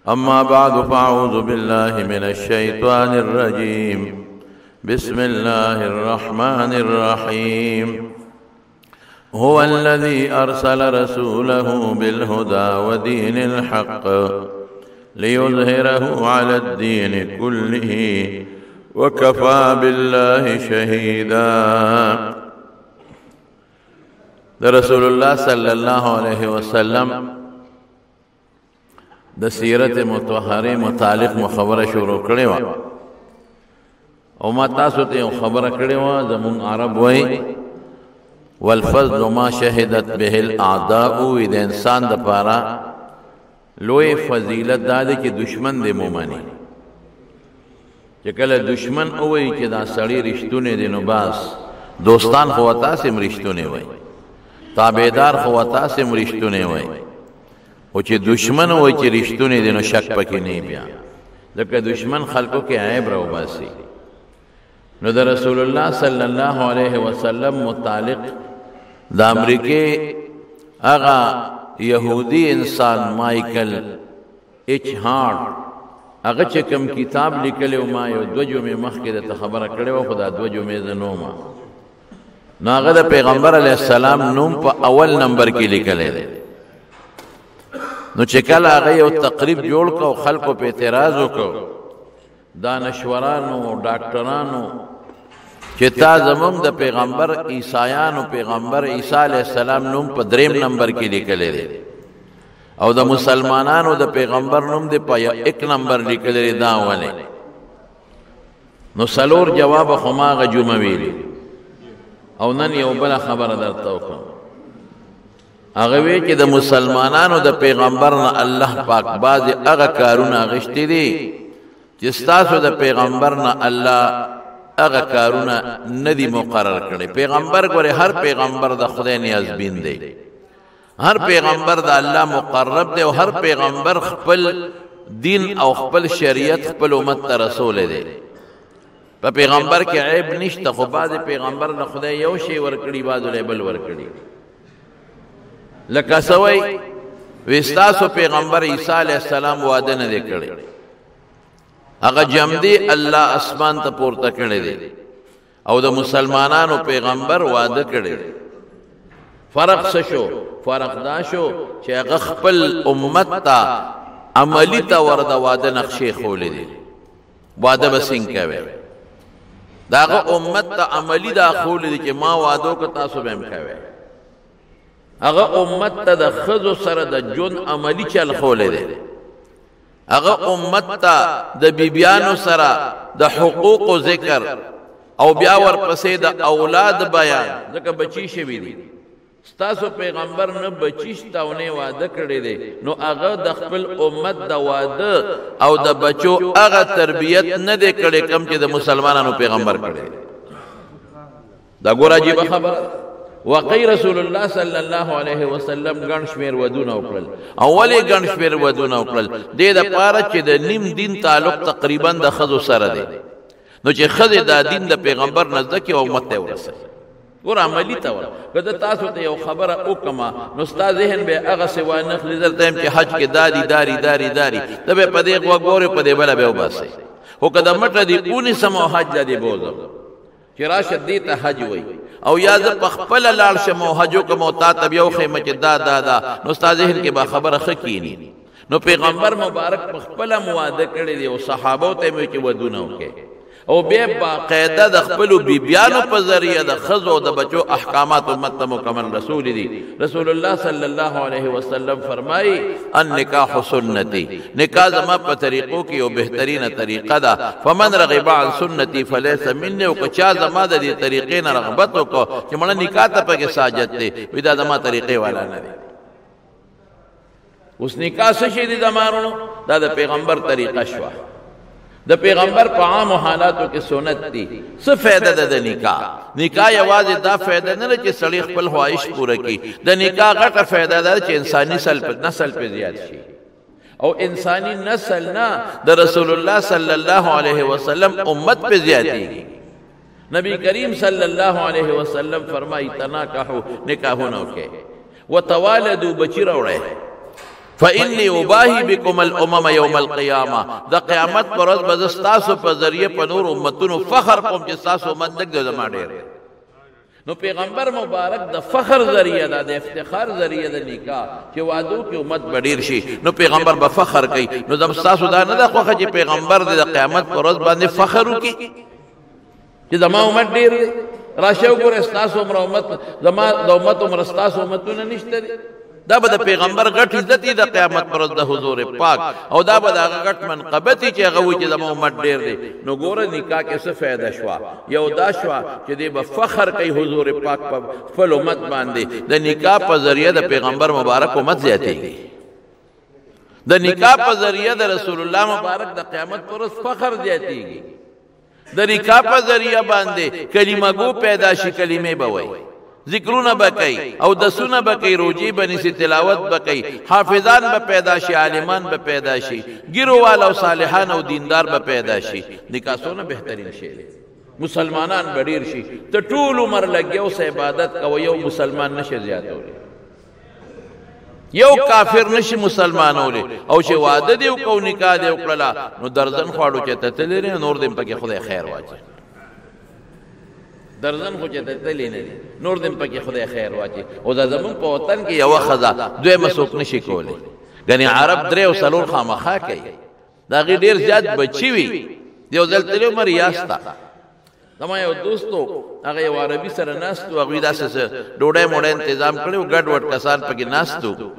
أما بعد فأعوذ بالله من الشيطان الرجيم بسم الله الرحمن الرحيم هو الذي أرسل رسوله بالهدى ودين الحق ليظهره على الدين كله وكفى بالله شهيدا. رسول الله صلی الله علیه وسلم د سیرت مطهره متعلق مخبره شروع کړې و او ما تاسو ته خبره کړې و زمون عرب وای والفضل ما شهدت به الاعداء د انسان د پاره لوی فضیلت دا چې دشمن دې مومني چې کله دشمن وای چې دا سړی رښتونه دي نو باس دوستان خو تاسو مرشتونه وای تابعدار خو تاسو مرشتونه وای او چې دشمن وای چې رښتونه دي نو شک پکې نه بیا ځکه دشمن خلکو کې عیب راو باسي. نو د رسول الله صلی الله علیه وسلم متعلق د امریکای هغه يهودي انسان مایکل ایچ هارت هغه چې کوم کتاب لیکلی او ما یو دو جمعې مخکې د خبره کړې و خدا دو جمعې زنوما نو هغه د پیغمبر علیه السلام نوم په اول نمبر کې لیکلی دی. نو چې کله هغه یو تقریب جوړ کو خلکو په اعتراض وکړو دانشورانو ډاکټرانو چې تا زموږ د پیغمبر عیسایانو پیغمبر عیسی علیه السلام نوم په دریم نمبر کې لیکلی دی او د مسلمانانو د پیغمبر نوم دی په یک نمبر لیکلی دی دا ولې نو سلور جواب خو ما هغه جمعه ویلي او نن یو بله خبره درته وکړم هغه وی چې د مسلمانانو د پیغمبر نه الله پاک بعضې هغه کارونه اخیستي دي چې ستاسو د پیغمبر نه الله هغه کارونه نه دي مقرر کړي. پیغمبر ګوره هر پیغمبر د خدای نیازبین دی هر پیغمبر د الله مقرب دی او هر پیغمبر خپل دین او خپل شریعت خپل امت ته رسول دی. په پیغمبر کې عیب نشته خو بعضې پیغمبر نه خدای یو شی ورکړي بعضو بل ورکړي لکه سوی وستاسو پیغمبر عیسی علیه السلام واده نه دی کړی هغه جمدی الله اسمان ته پورته کړی دی او د مسلمانانو پیغمبر واده کړی دی. فرق څه شو؟ فرق دا شو چې هغه خپل امت ته عملی ته ورده واده نقشې ښولې دي واده به څنګه کوي د هغه امت ته عملي دا ښولې دي چې ما واده وکړه تاسو به هم کوئ. هغه امت ته د ښځو سره د ژوند عملي چل ښولې دی هغه امت ته د بیبیانو سره د حقوقو ذکر او بیا ورپسې د اولاد بیان ځکه بچی شوي دي ستاسو پیغمبر نه بچی شته او نه واده کړی دی نو هغه د خپل امت د واده او د بچو هغه تربیت نه دی کړی کوم چې د مسلمانانو پیغمبر کړی دا ګوره عجیبه خبره واقعي رسول الله صلی الله علیه وسلم ګڼ شمېر ودونه وکړل او ولې ګڼ شمېر ودونه وکړل دې دپاره چې د نیم دین تعلق تقریبا د ښځو سره دی نو چې ښځې دا دین د پیغمبر نه زده کړي او امت ته یې ورسوي. ګوره عملي ته ور که زه تاسو ته یو خبره وکړمه نو ستا ذهن به هغسې وانخلي درته یم چې حج کې داري ته به په دې غوږ ګورې په دې بله به وباسئ خو که د مټه دې ونیسم او حج له دې بوځم چې راشه دې ته حج وایي او یا زه په خپله لاړ شم او حج وکړم او تا ته بیا وښیم چې دا نو ستا ذهن کې به خبره ښه کیني. نو پیغمبر مبارک په خپله مواده کړی دی او صحابو ته مې چې ودونه وکړي او بیا باقاعده د خپلو بیبیانو په ذریعه د ښځو او د بچو احکامات امت ته مکمل رسول دي. رسول الله صلی الله علیه وسلم فرمایي النکاح سنتي نکاح زما په طریقو کې یو بهترینه طریقه ده فمن رغب عن سنتي فلیس مني او که چا زما د دې طریقې نه رغبت وکړو چې مړه نکاح ته پکې ساجت دی وایي دا زما طریقې والا نه دی. اوس نکاح څه شی دی زمانو دا د پیغمبر طریقه شوه د پیغمبر په عامو حالاتو کې سنت دي. څه فایده ده د نکاح؟ نکاح یوازې دا فایده نه ده چې سړی خپل خواهش پوره کړي د نکاح غټه فایده ده چې انساني نسل په زیات شي او انساني نسل نه د رسول الله صلی الله علیه وسلم امت په زیاتېږي. نبی کریم صلی الله علیه وسلم فرمایي تناکحوا نکاحونه وکړئ وتوالدوا بچی راوړئ فإني أباهي بكم الأمم يوم القيامة دا قیامت پر ورځ به ستاسو په ذریعه په نور امتونو فخر کوم چې ستاسو امت دک د زما ډېر نو پیغمبر مبارک د فخر ذریعہ دا د افتخار ذریعہ د نکاح چې وادو کې امت بډیر شي نو پیغمبر به فخر کوي نو زم تاسو دا نه د خوخه چې پیغمبر د قیامت پر ورځ باندې فخر وکي چې زما امت ډیر راشه وګوره تاسو عمر امت زما د امت عمر تاسو امتونه نشته دا به د پیغمبر غټ عزت د قیامت پر ورځ د حضور پاک او دا به د غټ منقبت چې هغه وي چې زما امت ډیر دی نو ګوره نکاح کې څه فائدہ شوا یو دا شوا چې دی به فخر کوي حضور پاک په خپل امت باندې د نکاح په ذریعہ د پیغمبر مبارک امت زیاتېږي د نکاح په ذریعہ د رسول الله مبارک د قیامت پر ورځ فخر زیاتېږي د نکاح په ذریعہ باندې کلمه گو پیدا شي کلمې به وایي ذکرونه بکئی او دسونه بکئی روجی بنیسی تلاوت بکئی حافظان به پیدا شي عالمان به پیدا شي ګیرو والا او صالحان او دیندار به پیدا شي نکاح سونه بهترین شی دی مسلمانان بډیر شي ته ټول عمر لګیو سه عبادت کوي یو مسلمان نشه زیاتوي یو کافر نشي مسلمانوله او چې واده دی او نکاح دی وکړه نو درزن خواړو چې ته تلری نور دې پکې خدای خیر واچي درزن خو چې تللی نه نور دې پکې خدای خیر واچي او دا زمون په وطن کې یو خزا دوی مسوک نشي کولی غني عرب درې او سلور خامخا کوي دا غي ډیر زیات بچي وي یو ځل تلو مر یاستا زما یو دوستو هغه یو عربي سره ناستو هغه داسې ډوډۍ موډۍ تنظیم کړو ګډ وډ کسان پکې ناستو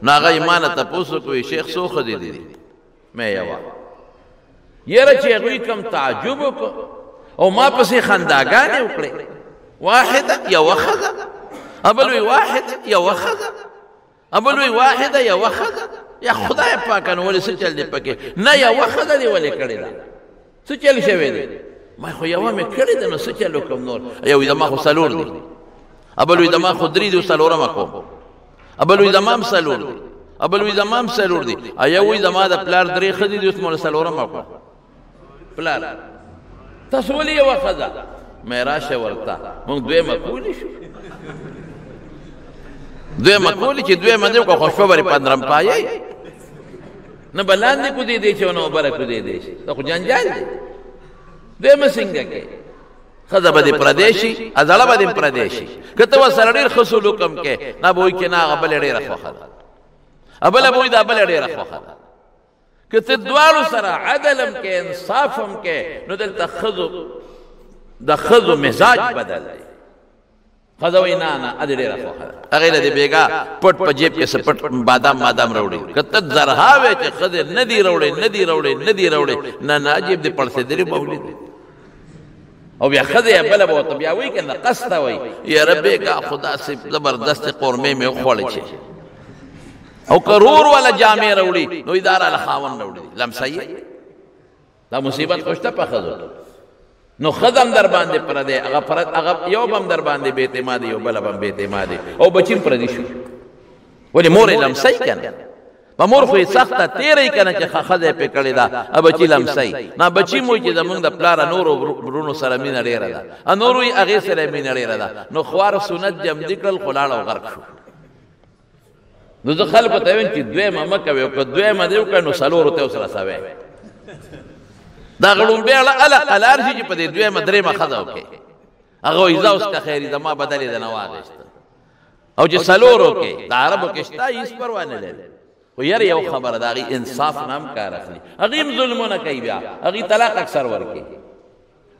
ناغه ایمان ته پوسو کوي شیخ سو خدي دي مې یوا یره چې هغه کم تعجب او ما پسې خنداګانې وکړې واحده یا وخذ ابل وی واحد یا وخذ ابل وی واحده یا وخذ یا خدای پاک نو ولې څه چل دی پکې نه یا وخذ دی ولې کړی دا څه چل شوی دی ما خو یو مې کړی دی نو څه چلو کوم نور یو د ما خو سلور دی ابل وی د ما خو درې دی سلورم کوم ابل وی د ما سلور دی ابل وی د ما سلور دی ایا وی د ما د پلار درې خدي دی اوس مول سلورم کوم پلار تاسو ولې یو خزا مې راشه ورته موږ دوی مقولی شو دوی مقولی چې دوی مده کو خوشبری پندرم پایي نه بلاندې کو دي چې نو بره کو دي ته خو جنجال دي دوی مسنګه کې خزا بده پردیشي ازاله بده پردیشي کته وسره ډیر خصولو کم کې نه بوې کې نه غبل ډیر خوخه ابل بوې دا بل ډیر خوخه کته دوالو سره عدلم کې انصافم کې نو دلته د خذو مزاج بدل دی خذو نه نه ا دې ډیره خوخه هغه دې بیګا پټ په جیب کې سپټ بادام وروړي کته زرهاوي چې خذ نه دی وروړي نه ناجیب دې پړسه دې مولید او بیا خذ بل بو ته بیا وی کنه قصد وی یا ربي کا خدا سے زبردست قرمه مې خوړل شي او کرور والا جامع روڑی نو ادارہ لخاون روڑی لمسائی دا مصیبت خوشتا پا خضو نو خدم در باندې پردے اغا یو بم در باندې بیتمادی یو بلا بم بیتمادی او بچیم پردی شو ولی مور لمسائی کن با مور خوی سختا تیرے کن چه خخده پی کردی دا بچی لمسائی نا بچی موی چه زمان دا پلارا نورو برونو سرمین ریر دا نوروی اغی سرمین ریر دا نو خوار سنت جم دکل خلال و غرق شو نو زه خلکو ته ویم چې دویمه مه کوې او که دویمه دې وکړه نو څلورو ته ورسره سوی دا غړومبی الار شي چې په دې دویمه درېمه ښځه وکړې هغه وایي زه اوس که خیر زما بدل یې دنه واخېسته او چې څلور وکړې د عربو کې شته هېڅ پروا نه لري خو یاره یو خبره د هغې انصاف نه هم کار اخلي هغې هم ظلمونه کوي بیا هغې طلاق اکثر ورکوي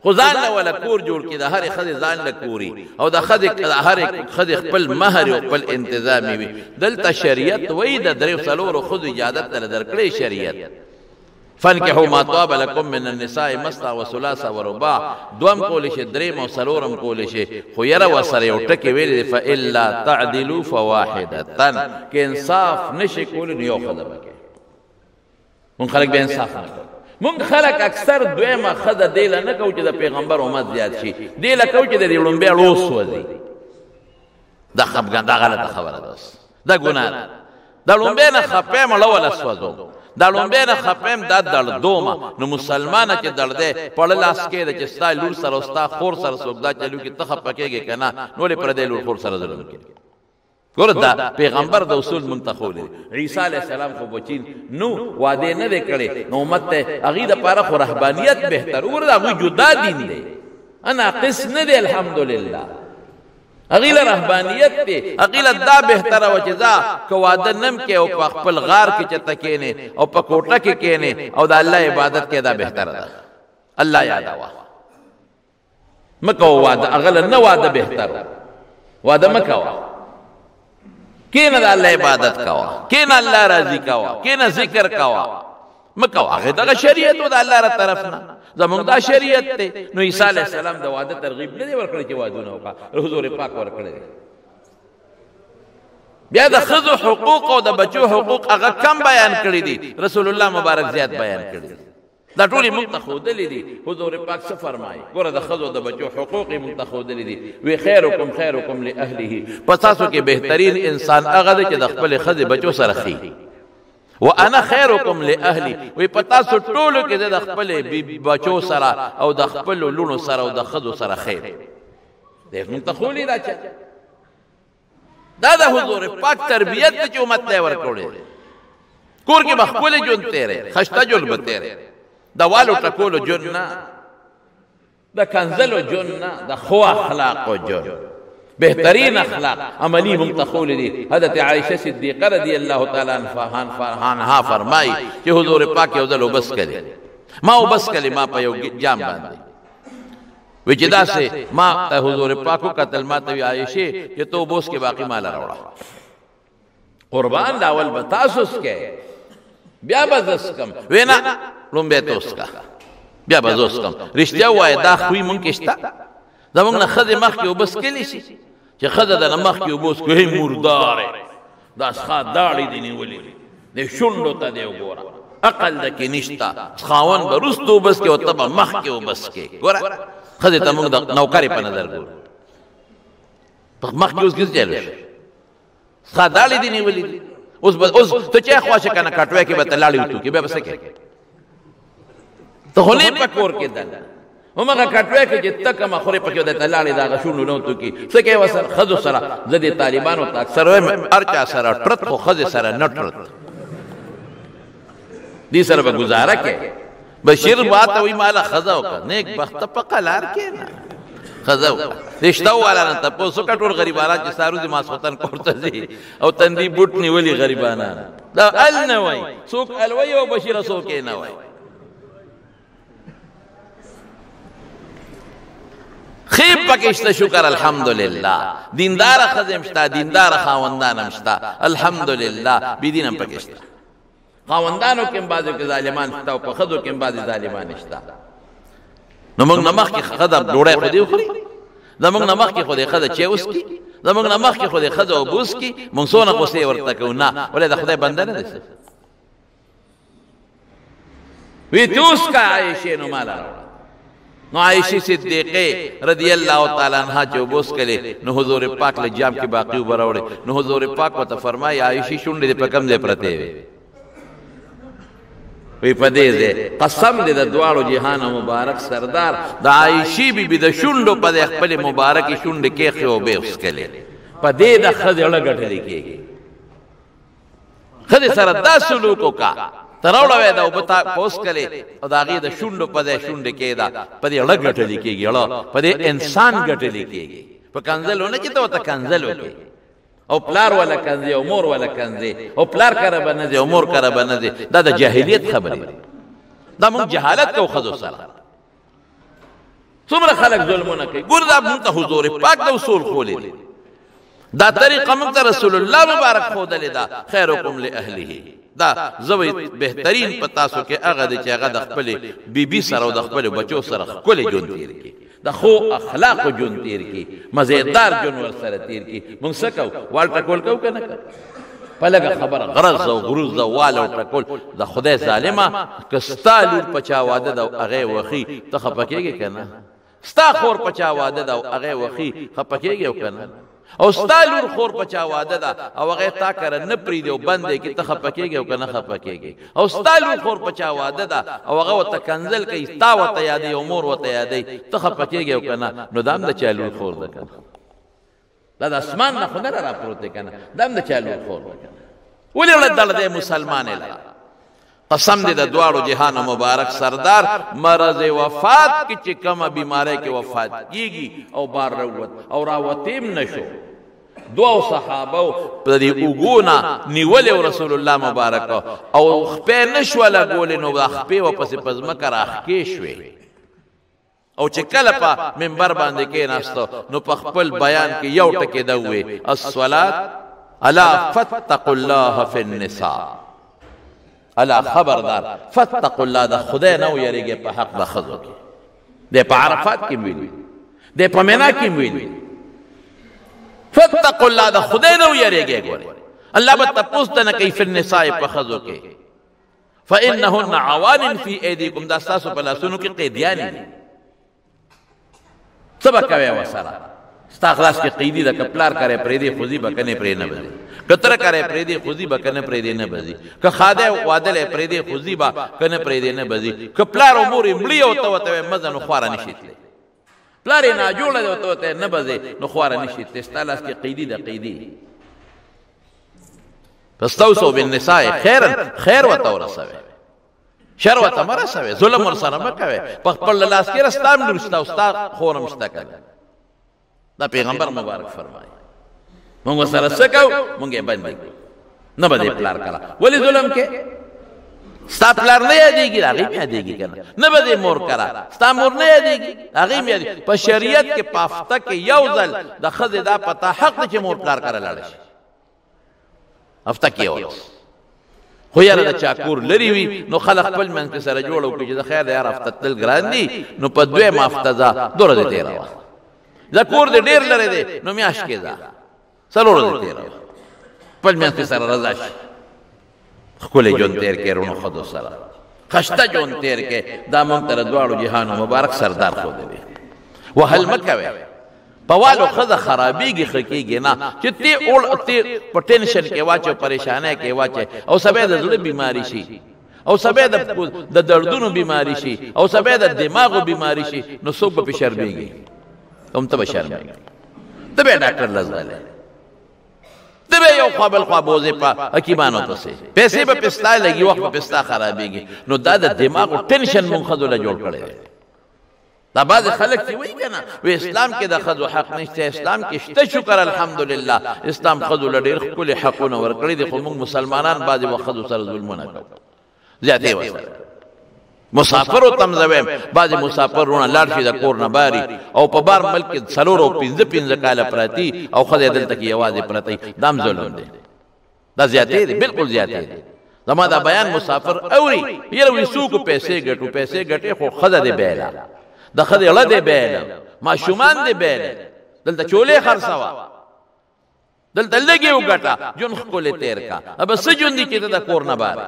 خو ځان له ولا کور جوړ کړي د هرې ښځې ځان له کوري او د هرې ښځې خپل مهر او خپل انتظامي وي دلته شریعت وایي د درې څلورو ښځو اجازت له درکړی شریعت فانکحوا ما طاب لکم من النساء مثنى وثلاث ورباع دوم کولی شي درېم او څلورم کولی شي خو یاره ورسره یو ټکې ویلی دی فالا تعدلوا فواحدة که انصاف نشي کولی نو یو ښځه به کوي مونږ خلک به انصاف نه کوي مونږ خلک اکثر دویمه ښځه دې له نه کوو چې د پیغمبر امت زیات شي دې له کوو چې د دې ړومبی ړوس سوځي دا خفګان دا غلطه خبره ده دا ګناه ده د ړومبی نه خپیم له وله سوځوم د ړومبی نه خپیم دا دړدومه نو مسلمانه چې دړ دی پړه لاس کې ده چې ستا لور سره او ستا خور سره څوک دا چلو کې ته خفه کېږې که نه نو ولې پردی لور خور سره ظلم کوي ګوره دا پیغمبر د اصول منتخب دی. عیسی علیه السلام خو بچی نو واده نه دی کړی، نو امت ته هغې دپاره خو رهبانیت بهتر. ګوره د هغوی جدا دین دی، ناقص نه دی الحمدلله. هغې له رهبانیت دی، هغې له دا بهتره وه چې ځه که واده نم کې او په خپل غار کې چېرته کښېنې او په کوټه کې کښېنې او د الله عبادت کې دا بهتره ده. الله یادوه، مه کوه واده، هغه له نه واده بهتر. واده مه کوه، کینه د الله عبادت کوه، کینه الله راضي کوه، کینه ذکر کوه، مه کوه. هغې دغه شریعت و د الله را طرف نه، زمونږ دا شریعت دی. نو عیسی علیه السلام د واده ترغیب نه دی ورکړی چې وادونه وکړه، حضور پاک ورکړی دی. بیا د ښځو حقوق او د بچو حقوق هغه کم بیان کړي دي، رسول الله مبارک زیات بیان کړي دي. دا ټولې موږ ته ښودلي دي. حضور پاک څه فرمایي؟ ګوره د ښځو د بچو حقوق یې موږ ته ښودلي دي. وی خیرکم خیرکم لاهله، په تاسو کې بهترین انسان هغه دی چې د خپلې ښځې بچو سره ښي. وانا خیرکم لاهلی، وی په تاسو ټولو کې د خپلې بچو سره او د خپلو لوڼو سره او د ښځو سره خیر دی. موږ ته ښولي دا چې دا د حضور پاک تربیت دی چې امت ته یې ورکړی. کور کې به ښکلی ژوند تېری، خشته ژوند به تېری، د والو ټکولو ژوند نه، د کنځلو ژوند نه، د ښو اخلاقو ژوند، بهترین اخلاق عملی موږ ته ښولي دي. حضرت عایشه صدیقه رضی الله تعالی عنها فرمایي چې حضور پاک یو ځل اوبس کړي، ما اوبس کړي، ما په یو جام باندې وی چې داسې ما ته حضور پاک وکتل، ما ته وی عایشې چې ته اوبه وڅکې، باقي ما له راوړه. قربان د اول به تاسو څکئ، بیا به زه څکم. وی نه، لومبی ته وڅکه، بیا به زه وڅکم. رښتیا ووایه دا خوی مونږ کې شته؟ زمونږ نه ښځې مخکې اوبه څکلی شي چې ښځه د نه مخکې اوبه وڅکو، هی مردارې دا څښا داړې دې نیولې دي، د شونډو ته دې وګوره، عقل د کې نشته. خاوند به وروسته اوبه څکې او ته به مخکې اوبه څکې. ګوره ښځې ته مونږ د نوکرې په نظر ګورو، مخکې اوس څه چل وشو؟ څښا داړې دې نیولې دي. اوس ته چای خواشه که نه کټوی کې به ته لاړې وتوکې، بیا به څه کوې؟ ته خو نه په کور کې دننه همغه کټوی کې چې ته کومه خورې پکې د ته لاړې د هغه شونډو نه وتوکې. څه کوې ورسره؟ ښځو سره زه د طالبانو ته اکثر وایم هر چا سره ټرت، خو ښځې سره نه ټرت. دې سره به ګزاره کوې. بشیر باته وایي ماله ښځه وکړه، نیک بخته په قلار کې نه ښځه وکړه. رشته والا نه تپوس وکړه، ټول غریبانان چې سهار ورځې ماسخوتن کور ته ځي او تندي بوټ نیولي غریبانان، دا ال نه وایي، څوک ال وایي او بشیره څوک یې نه وایي. خیب پکې شته، شکر الحمدلله. دینداره ښځې هم شته، دینداره خاوندان هم شته الحمدلله. بې دین هم پکې شته. خاوندانو کې هم بعضو کې ظالمان شته او په ښځو کې هم بعضې ظالمان شته. نو موږ نه مخکې ښځه ډوډۍ خو دې وخوري، زموږ نه مخکې خو دې ښځه چای وڅکي، زموږ نه مخکې خو دې ښځه اوبه وڅکي. موږ څونه غوسې ورته کوو؟ نه، ولې د خدای بنده نه دی؟ وی ته وڅکه عایشې، نو ما له راوړه. نو عایشې صدیقې رضی الله تعالی عنها چې اوبه وڅکلې، نو حضور پاک له جام کې باقي اوبه راوړې. نو حضور پاک ورته فرمایي عایشې شونډې دې په کوم ځای پرتې وې؟ وی په دې ځای قسم دې د دواړو جهانو مبارک سردار د عایشې بیبي د شونډو په ځای خپلې مبارکې شونډې کېښې اوبه وڅکلې. په دې د ښځې اړه ګټلې کېږي. ښځې سره دا سلوک وکړه، ته راوړه وی دا اوبه تا په وڅکلې او د هغې د شونډو په ځای شونډې کېږده. په دې اړه ګټلې کېږي، اړه په دې انسان ګټلې کېږي. په کنځلو نه چې ته ورته کنځل وکړې او پلار ولا کنځي او مور ولا کنځي او پلار کره به نه ځي او مور کره به نه ځي. دا د جاهلیت خبرې دي، دا موږ جهالت کوو ښځو سره. څومره خلک ظلمونه کوي. ګوره دا موږ ته حضور پاک د اصول ښولې دي، دا طریقه موږ ته رسول الله مبارک ښودلې ده. خیرکم لاهله، دا زوی بهترین په تاسو کې هغه دی چې هغه د خپلې بیبي سره او د خپلو بچو سره ښکلی ژوند تېر کړي، د ښو اخلاقو ژوند تېر کړي، مزېدار ژوند ورسره تېر کړي. موږ څه کوو؟ وال ټکول کوو که نه کوو؟ په لږه خبره غرض او غروز د وال او ټکول. د خدای ظالمه که ستا لور په چا واده ده او هغې وښي، ته خفه کېږې که نه؟ ستا خور په چا واده ده او هغې وښي، خفه کېږې او که نه؟ او ستا لور خور په چا واده ده او هغې تا کره نه پرېږدي او بند دی کړي، ته خفه کېږې او که نه خفه کېږې؟ او ستا لور خور په چا واده ده او هغه ورته کنځل کوي، ستا ورته یادوي او مور ورته یادوي، ته خفه کېږې او که نه؟ نو دا هم د چا لور خور ده که نه؟ دا د اسمان نه خو نه را پروت دی که نه دا هم د چا لور خور ده که نه ولې وړه دړ دی مسلمانې لره قسم دی د دواړو جهان مبارک سردار مرض وفات کې چې کومه بیماری کې وفات کیږي او بار راووت او راوتیم نشو دوه صحابه په دې اوګونه نیولې رسول الله مبارک او خپې نشوله ګولې نو د خپې ورپسې په ځمکه راښکې شوې او چې کله په منبر باندې کېناسته نو په خپل بیان کې یو ټکی ده ووې الصلاة الا فاتقوا الله فی النساء الا خبردار فاتقوا الله د خدای نه ویریږئ په حق د ښځو کې دی په عرفات کې ویلي دی په مینا کې ویلي فاتقوا الله د خدای نه ویریږئ ګورئ الله به تپوس ته نه کوي فی النساء په ښځو کې فانهن عوان فی ایدیکم دا ستاسو په لاسونو کې قیدیانې دي څه به کوې ورسره ستا خلاص کې قیدي ده که پلار کرے پرېږدي خو ځي به که نه پرې نه به ځي که تره کرے پرېږدي خو ځي به که نه پرېږدي نه به ځي که خادی وادلی پرېږدي خو ځي به که نه پرېږدي نه به ځي که پلار او مور یې مړي او ته ورته وایې مه ځه نو خواره نشي تللی پلار یې ناجوړه دی او ته ورته نه به ځې نو خواره نشي تللی ستا لاس کې قیدي ده قیدي فاستوصوا بالنساء خیرا خیر ورته ورسوئ شر ورته مه رسوئ ظلم ورسره مه کوئ په خپل لاس کې ستا هم لور شته او ستا خور هم شته که دا پیغمبر مبارک فرمایي مونږ ورسره څه کوو مونږ یې بندي کړو نه به دې پلار کړه ولې ظلم کې ستا پلار نه یادېږي هغې م یادېږي که نه به دې مور کړه ستا مور نه یادېږي هغې م یادېږي په شریعت کې په هفته کې یو ځل د ښځې دا پته حق دی چې مور پلار کره لاړه شي هفته کې یو ورځ خو یاره د چا کور لرې وي نو خلک خپل منځ کې سره جوړ وکړي چې د خیر د یار هفته تلل ګران دي نو په دویمه هفته ځه 2 ورځې تېروه دا کور دې ډېر لرې دی نو میاشت کې ځه 4 ورځې تېروه خپل منځ کې سره رضا شي ښکلی ژوند تېر کړې رونو ښځو سره خشته ژوند تېر کړې دا مونږ ته د دواړو جهانو مبارک سردار ښودلی وهل مه کوئ په والو ښځه خرابېږي ښه کېږي نه چې ته په ټینشن کې واچو پریشانۍ کې واچې او سبی د زړه بیماري شي او سبی د دردونو بیماري شي او سبی د دماغو بیماري شي نو څوک به پې شرمېږي هم ته به شرمېږي ته به یې ډاکټر لزغلی ته به یو خوا بل خوا بوځې په حکیمانو پسې پیسې به پې ستا لګي وخت به پې ستا خرابېږي نو دا د دماغو ټینشن مونږ ښځو له جوړ کړی دی دا بعض خلک چې وایي که نه وی اسلام کې د ښځو حق نشته اسلام کې شته شکر الحمدلله اسلام ښځو له ډېر ښکلي حقونه ورکړي دي خو موږ مسلمانان بعضې وخت ښځو سره ظلمونه کوو زیاتې ورسره مسافرو ته م زه وایم بعضې مسافر وروڼه لاړ شي د کور نه باري او په بار ملک کې 4 او 5 کاله پراتی او ښځې دلته کې یوازې پرتی دا هم ظلم دی دا زیاتې دی بالکل زیاتې دی زما دا بیان مسافر اوري یره وایي څوک پیسې ګټو پیسې ګټې خو ښځه دې بیله د ښځې اړه دې بیله ماشومان دې بیله دلته چولې خرڅوه دلته لږې وګټه ژوند ښکلی تېر کا به څه ژوند دي چې ته د کور نه بار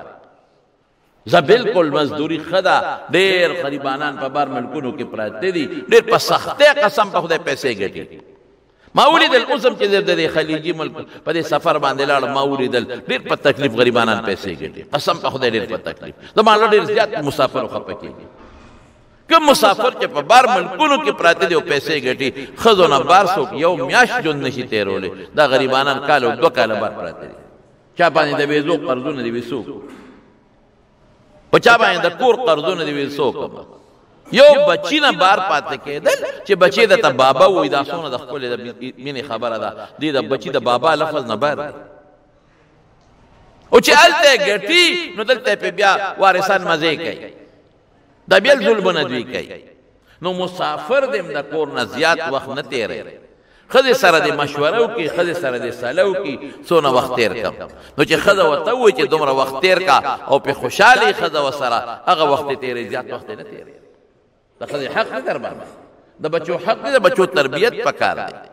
زه بالکل مزدوري ښه ده ډېر غریبانان په بار ملکونو کې پراته دي ډېر په سختۍ قسم په خدای پیسې ګټي ما ولیدل اوس هم چې د دې خلیجي ملک په دې سفر باندې لاړم ما ولیدل ډېر په تکلیف غریبانان پیسې ګټي قسم په خدای ډېر په تکلیف زما له ډېر زیات مسافر خفه کېږي کوم مسافر چې په بار ملکونو کې پراته دي او پیسې ګټي ښځو نه بار څوک یو میاشت ژوند نشي تېرولی دا غریبانان کال او 2 کاله بار پراته دي چا باندې د ویزو قرضونه دي وي څوک په چا باندې د کور قرضونه دي وي څوک یو بچی نه بار پاتې کېدل چې بچی د ته بابا وایي دا څونه د ښکلې د مینې خبره ده دې د بچي د بابا لفظ نه بار دی او چې هلته یې ګټي نو دلته یې پې بیا وارثان مزې کوي دا بیا ظلمونه دوی کوي نو مسافر دې د کور نه زیات وخت نه تېروي ښځې سره دې مشوره وکړي ښځې سره دې سله وکړي څونه وخت تېر کړم نو چې ښځه ورته ووایي چې دومره وخت تېر کا او پې خوشحاله یې ښځه ورسره هغه وخت یې تېروي زیات وخت یې نه تېروي د ښځې حق دی در باندې د بچو حق دی د بچو تربیت پکار دی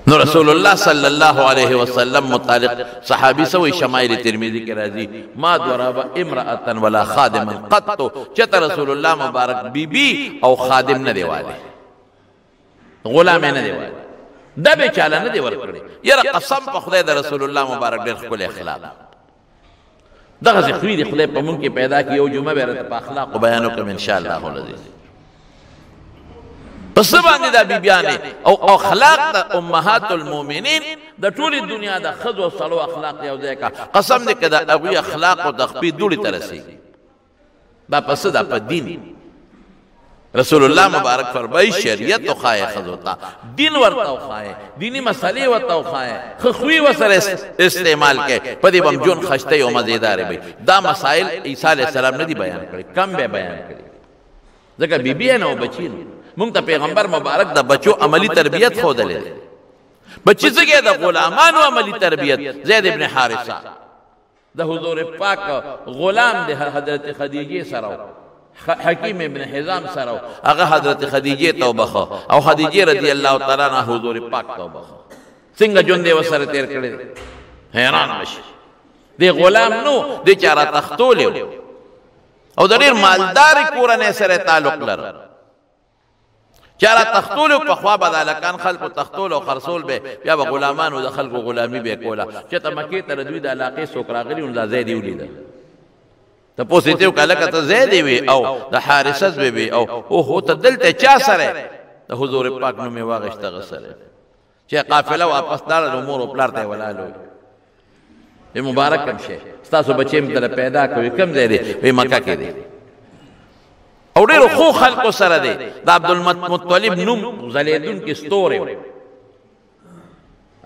نو رسول الله صلی الله علیه وسلم متعلق صحابی سوی شمائل ترمذی کې راځي ما ضرب امرأة ولا خادما قط چته رسول الله مبارک بیبي او خادم نه دیواله غلام نه دیواله دا به چاله نه دی ورکړي یره قسم په خدای د رسول الله مبارک ډېر ښکلی اخلاق دغه ذخیره دی خدای په مونږ کې پیدا کی یو جمعه به په اخلاق بیان وکم ان شاء الله العزیز پس باندې دا بیبیانې او اخلاق د امهات المؤمنین د ټولې دنیا د ښځو او سړو اخلاق یو ځای کا قسم دې که د هغوی اخلاق او د خپې دوړې ته رسېږي دا پس دا په دین رسول الله مبارک فرمایي شریعت وښایه ښځو ته دین ورته وښایه دیني مسلې ورته وښایه ښه خوی ورسره استعمال کړئ په دې به هم ژوند ښایسته او مزېدارې وي دا مسایل عیسی علیه السلام نه دي بیان کړي کم به بیان کړي ځکه بیبي نه او بچي نه مونږ ته پیغمبر مبارک د بچو عملی تربیت ښودلی دی بچي څنګه د غلامانو عملی تربیت زید ابن حارثه د حضور پاک غلام د حضرت خدیجه سره حکیم ابن حزام سره هغه حضرت خدیجه توبه او خدیجه رضی الله تعالی عنها حضور پاک توبه څنګه ژوند یې وسره تیر کړی حیران بشي دی غلام نو دی چاره تختول او د ډېر مالدار کورنۍ سره تعلق لري چاره تختول په خوا بدالکان خلکو تختول او خرصول به بیا به غلامانو د خلکو غلامی به کوله چې ته مکې ته دوی د علاقې څوک راغلي نو دا زید ولیده ته پوښتې وکړه لکه ته زید وي او د حارثه وي او اوهو ته دلته چا سره د حضور پاک نوم یې واغېسته هغه سره چې قافله واپس لاړه نو مور او پلار ته یې ولاړ وي مبارک کم شي ستاسو بچې مې دله پیدا کوي کم ځای دی وی مکه کې دی او ډېرو خو خلکو سره دی د عبدالمطلب نوم ځلېدونکي ستوری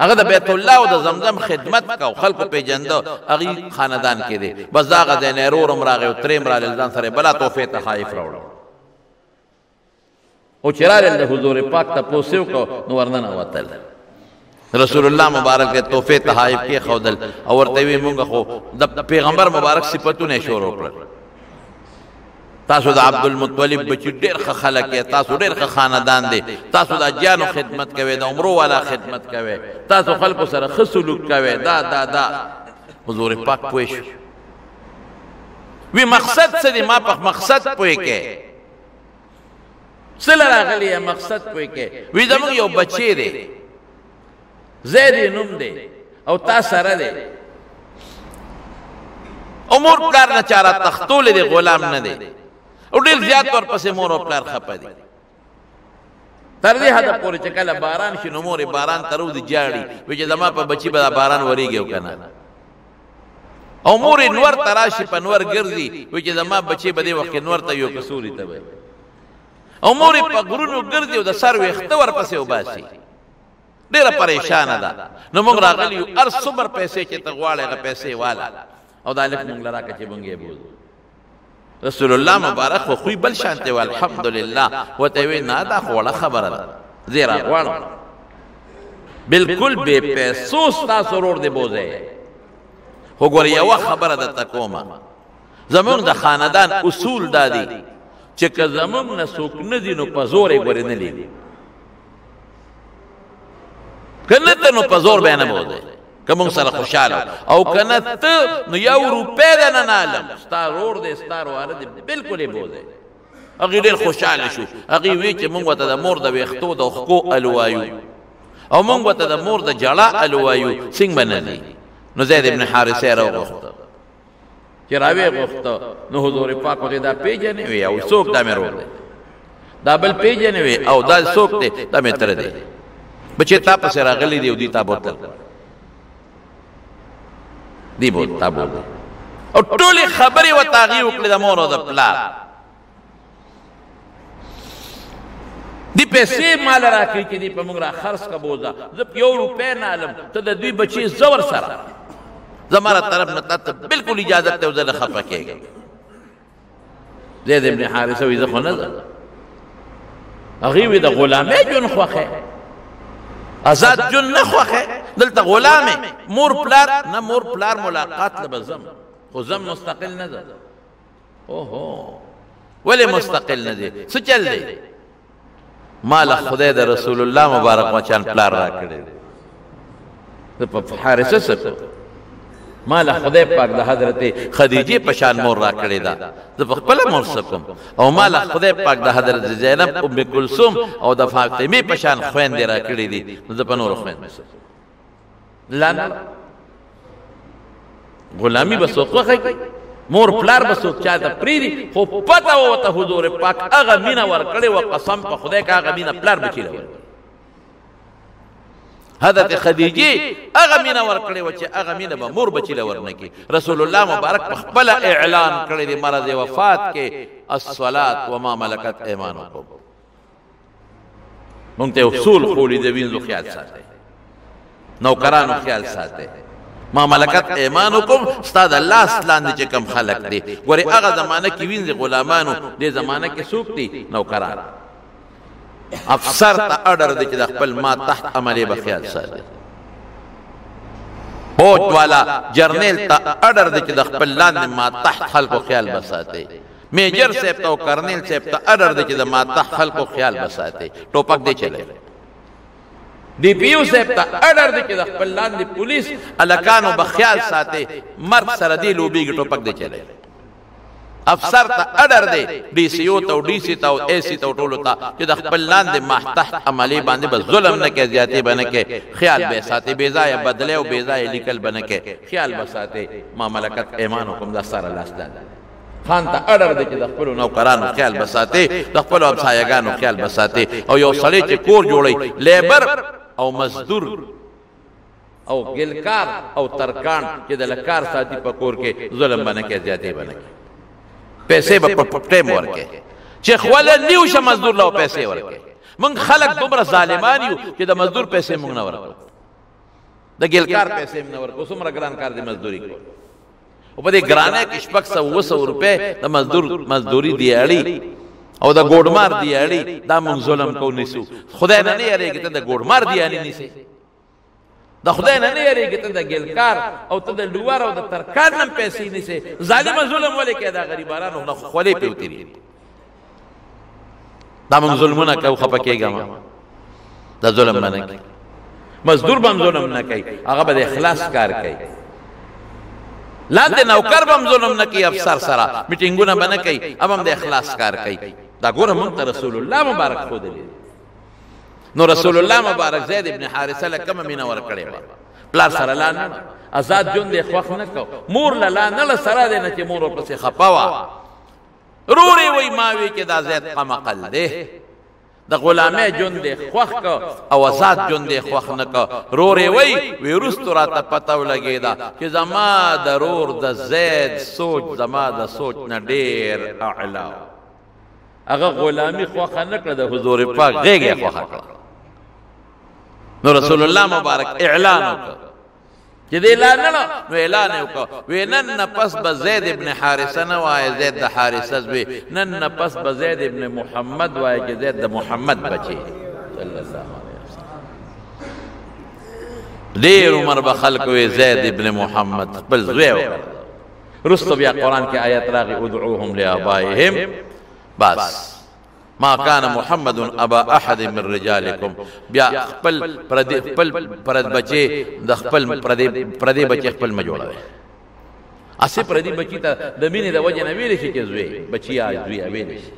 هغه د بیت الله او د زمزم خدمت کو خلکو پیژنده هغې خاندان کې دی بس دا هغه ځای نه ورور هم راغی او ترې هم رالل ځان سره بله تحفې تحایف راوړه او چې رالل د حضور پاک تپوس یې وکړو نو ورننه وتل رسول الله مبارک ته تحفې تحایف کې ښودل او ورته وی مونږ خو د پیغمبر مبارک صفتونه یې شروع کړل تاسو د عبدالمطلب بچی ډېر ښه خلک یې تاسو ډېر ښه خاندان دی تاسو د اجیانو خدمت کوئ د عمرو والا خدمت کوئ تاسو خلکو سره ښه سلوک کوئ دا حضور پاک پوه شو وی مقصد څه دی ما په مقصد پوه کې څه له راغلی یې مقصد پوه کې وی زموږ یو بچی دی زید یې نوم دی او تا سره دی او مور پلار نه چاره تختول دی غلام نه دی او ډېر زیات ورپسې مور او پلار خفه دي تر دې حده پورې چې کله باران شي نو مور یې باران ته روځي جاړي وایي چې زما په بچي به باران ورېږي او که نه او مور یې نور ته راشي په نور ګرځي وایي چې زما بچي به دې وخت کې نور ته یو کسوري ته وایي او مور یې په غرونو ګرځي او د سر ویښته ورپسې وباسي ډېره پریشانه ده نو موږ راغلي یو هر څومره پیسې چې ته غواړې هغه پیسې واله او دا لږ موږ له راکړه چې موږ یې بوځو رسول الله مبارک خو خوی بل شانته و الحمدلله وته وی نه دا خو وړه خبره ده زه را غواړم بالکل بې پیسو ستاسو ورور دی بوځئ خو ګوره یوه خبره درته کومه زموږ د خاندان اصول دا دي چې که زموږ نه څوک نه دي نو په زور یې ګورې نه لیدي که نه ته نو په زور به یې نه بوځئ که مونږ سره خوشحاله او که نه ته نو یو روپۍ ده نه نالم ستا رور دی ستا رواره دی بلکل یې بوځئ هغې ډېر خوشحاله شو هغې وی چې مونږ ورته د مور د ویښتو د خکو الوایو او مونږ ورته د مور د جړه الوایو څنګه به نه دي نو زید ابن حارثه یې راوغوښته چې راویې غوښته نو حضور پاک ورته دا پېژنې وی او څوک دا مې رور دی دا بل پېژنې وی او دا څوک دی دا مې تره دی بچې تا پسې راغلی دی او دوی تا بوتل دی بوت تا بوت او ټولې خبرې ورته هغې وکړې د مور او د پلار دی پیسې ماله راکړي چې دی په موږ را خرڅ که بوځه زه یو روپۍ نه علم ته د دوی بچې زه ورسره زما را طرف نه تا ته بلکل اجازت دی او زه نه خفه کېږم زید ابن حارثه وایي زه خو نه ځم هغې وایي د غلامۍ ژوند خوښی آزاد جون نه خوښه دلته غلامه مور پلار نه مور پلار ملاقات له بزم خو زم مستقل نه ده اوهو ولې مستقل نه دي څه چل دی مال خدای د رسول الله مبارک مچان پلار را کړی دی په حارثه سره مال خدای پاک د حضرت خدیجه په شان مور را کړی ده زه په خپله مور سکم او مال خدای پاک د حضرت زینب ام کلثوم او د فاطمې په شان خویندې را کړي دي نو زه په نورو خویندو سکم لا نه غلامي به څوک وښایي مور پلار به څوک چاته پریږدي خو پته وته حضور پاک هغه مینه ورکړې وه قسم په خدای که هغه مینه پلار بچي له ورکړي حضرت خدیجې هغه مینه ورکړې وه چې هغه مینه به مور بچي له ورنکړي رسول الله مبارک په خپله اعلان کړی دی مرض وفات کې الصلات وما ملکت ایمانکم مونږ ته اصول خولي د وینځو خیال ساتئ نوکرانو خیال ساتئ ما ملکت ایمانکم ستا د لاس لاندې چې کم خلق دی ګورې هغه زمانه کې وینځي غلامانو دې زمانه کې څوک دي نوکران افسر ته اډر دی چې د خپل ما تحت عملې به خیال ساتي فوج والا جرنیل ته اډر دی چې د خپل لاندې ما تحت خلکو خیال به ساتي میجر صاحب ته او کرنیل صاحب ته اډر دی چې د ما تحت خلکو خیال به ساتي ټوپک دی چلی ډي پي یو صاحب ته اډر دی چې د خپل لاندې پولیس الکانو به خیال ساتي مرګ سره دی لوبېږي ټوپک دی چلی افسر ته اډر دی ډي سي او ته او ډي سي ته او اے سي ته او ټولو ته چې د خپل لاندې تحت عملې باندې به ظلم نه کوي زیاتې به نه کوي خیال به ساتي بې ځایه بدلې او بې ځایه لیکل به نه کوي خیال به ساتي ما ملکت ایمانکم دا سره لاس لاندې خان ته اډر دی چې د خپلو نوکرانو خیال به ساتي د خپلو همسایګانو خیال به ساتي او یو سړی چې کور جوړوي لیبر او مزدور او ګلکار او ترکان چې د لکار ساتي په کور کې ظلم به نه کوي زیاتې به نه کوي پیسې به په ټیم ورکړي چې خوله نیو شه مزدور له پیسې ورکړي موږ خلک دومره ظالمان یو چې د مزدور پیسې موږ نه ورکړو د ګلکار پیسې موږ نه ورکړو څومره ګران کار دی مزدوري کول او په دې ګرانه کې شپږ سوه اووه سوه روپۍ د مزدوري دیاړي او د ګوډمار دیاړي دا موږ ظلم کوو نیسو خدای نه نه یارېږي ته د ګوډمار دیاړي نیسې د خدای نه نه یریږي ته د ګلکار او ته د لوور او د ترکان هم پیسې نیسې ظالمه ظلم ولې کوي دا غریبانانو نه خولې پې وتېري دا موږ ظلمونه کوو خفه کېږم دا ظلم به نه کوي مزدور به هم ظلم نه کوي هغه به د اخلاص کار کوي لاندې نوکر به هم ظلم نه کوي افسر سره میټینګونه به نه کوي اب هم د اخلاص کار کوي دا ګوره موږ ته رسول الله مبارک ښودلی نو رسول الله مبارک زید ابن حارثه له کومه مینه ورکړې وه پلار سره لا نه آزاد ژوند یې خوښ نه کو مور له لا نه له سره دی نه چې مور ورپسې خفه وه رورې وایي ما وی چې دا زید قمقل دی د غلامۍ ژوند یې خوښ کو او آزاد ژوند یې خوښ نه کو رورې وایي وی وروستو راته پته ولګېده چې زما د رور د زید سوچ زما د سوچ نه ډېر اعلی هغه غلامي خوښه نه کړه د حضور پاک غېږ یې خوښه کړه نو رسول الله مبارک اعلان وکړ چې دې اعلان نه نو اعلان یې وکړ وی نن نه پس به زید ابن حارثه نه وایي زید د حارثه زوی نن نه پس به زید ابن محمد وایي چې زید د محمد بچی صلی الله علیه وسلم ډېر عمر به خلک وی زید ابن محمد خپل زوی وکړ رستو بیا قرآن کې آیت راغی ادعوهم لآبائهم بس ما كان محمد ابا احد من رجالكم بیا خپل پرد بچي د خپل پردي بچي خپل مجوړوي اسی پردي بچي ته د مینې د وجه نه ویل شي چې زوی بچي یا زوی ویل شي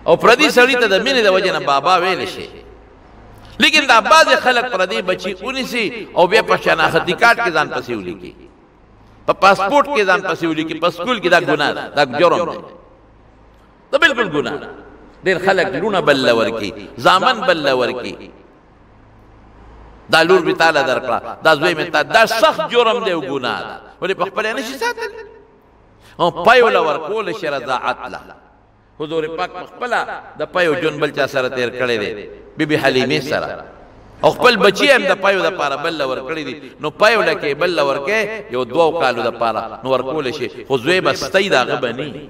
او پردي سړی ته د مینې د وجه نه بابا ویل شي لیکن دا بعض خلک پردي بچي اونیسي او بیا په شناختی کارت کې ځان پسې ولیکي په پاسپورت کې ځان پسې ولیکي په سکول کې دا ګناه دا جرم دی دا بالکل ګناه ډېر خلک لونه بل ورکي زامن بل ورکي دا لور مې تاله درکړه دا زوی مې تا دا سخت جرم دی او ګناه ده ولې په خپله نشي ساتلی او پیو له ورکول شي رضاعت له حضور پاک په خپله د پیو ژوند بل چا سره تېر کړی دی بیبي حلیمې سره او خپل بچي هم د پیو دپاره بل له ورکړي دي نو پیو له کې بل له ورکې یو دوو کالو دپاره نو ورکولی شي خو زوی به ستی د هغه به ني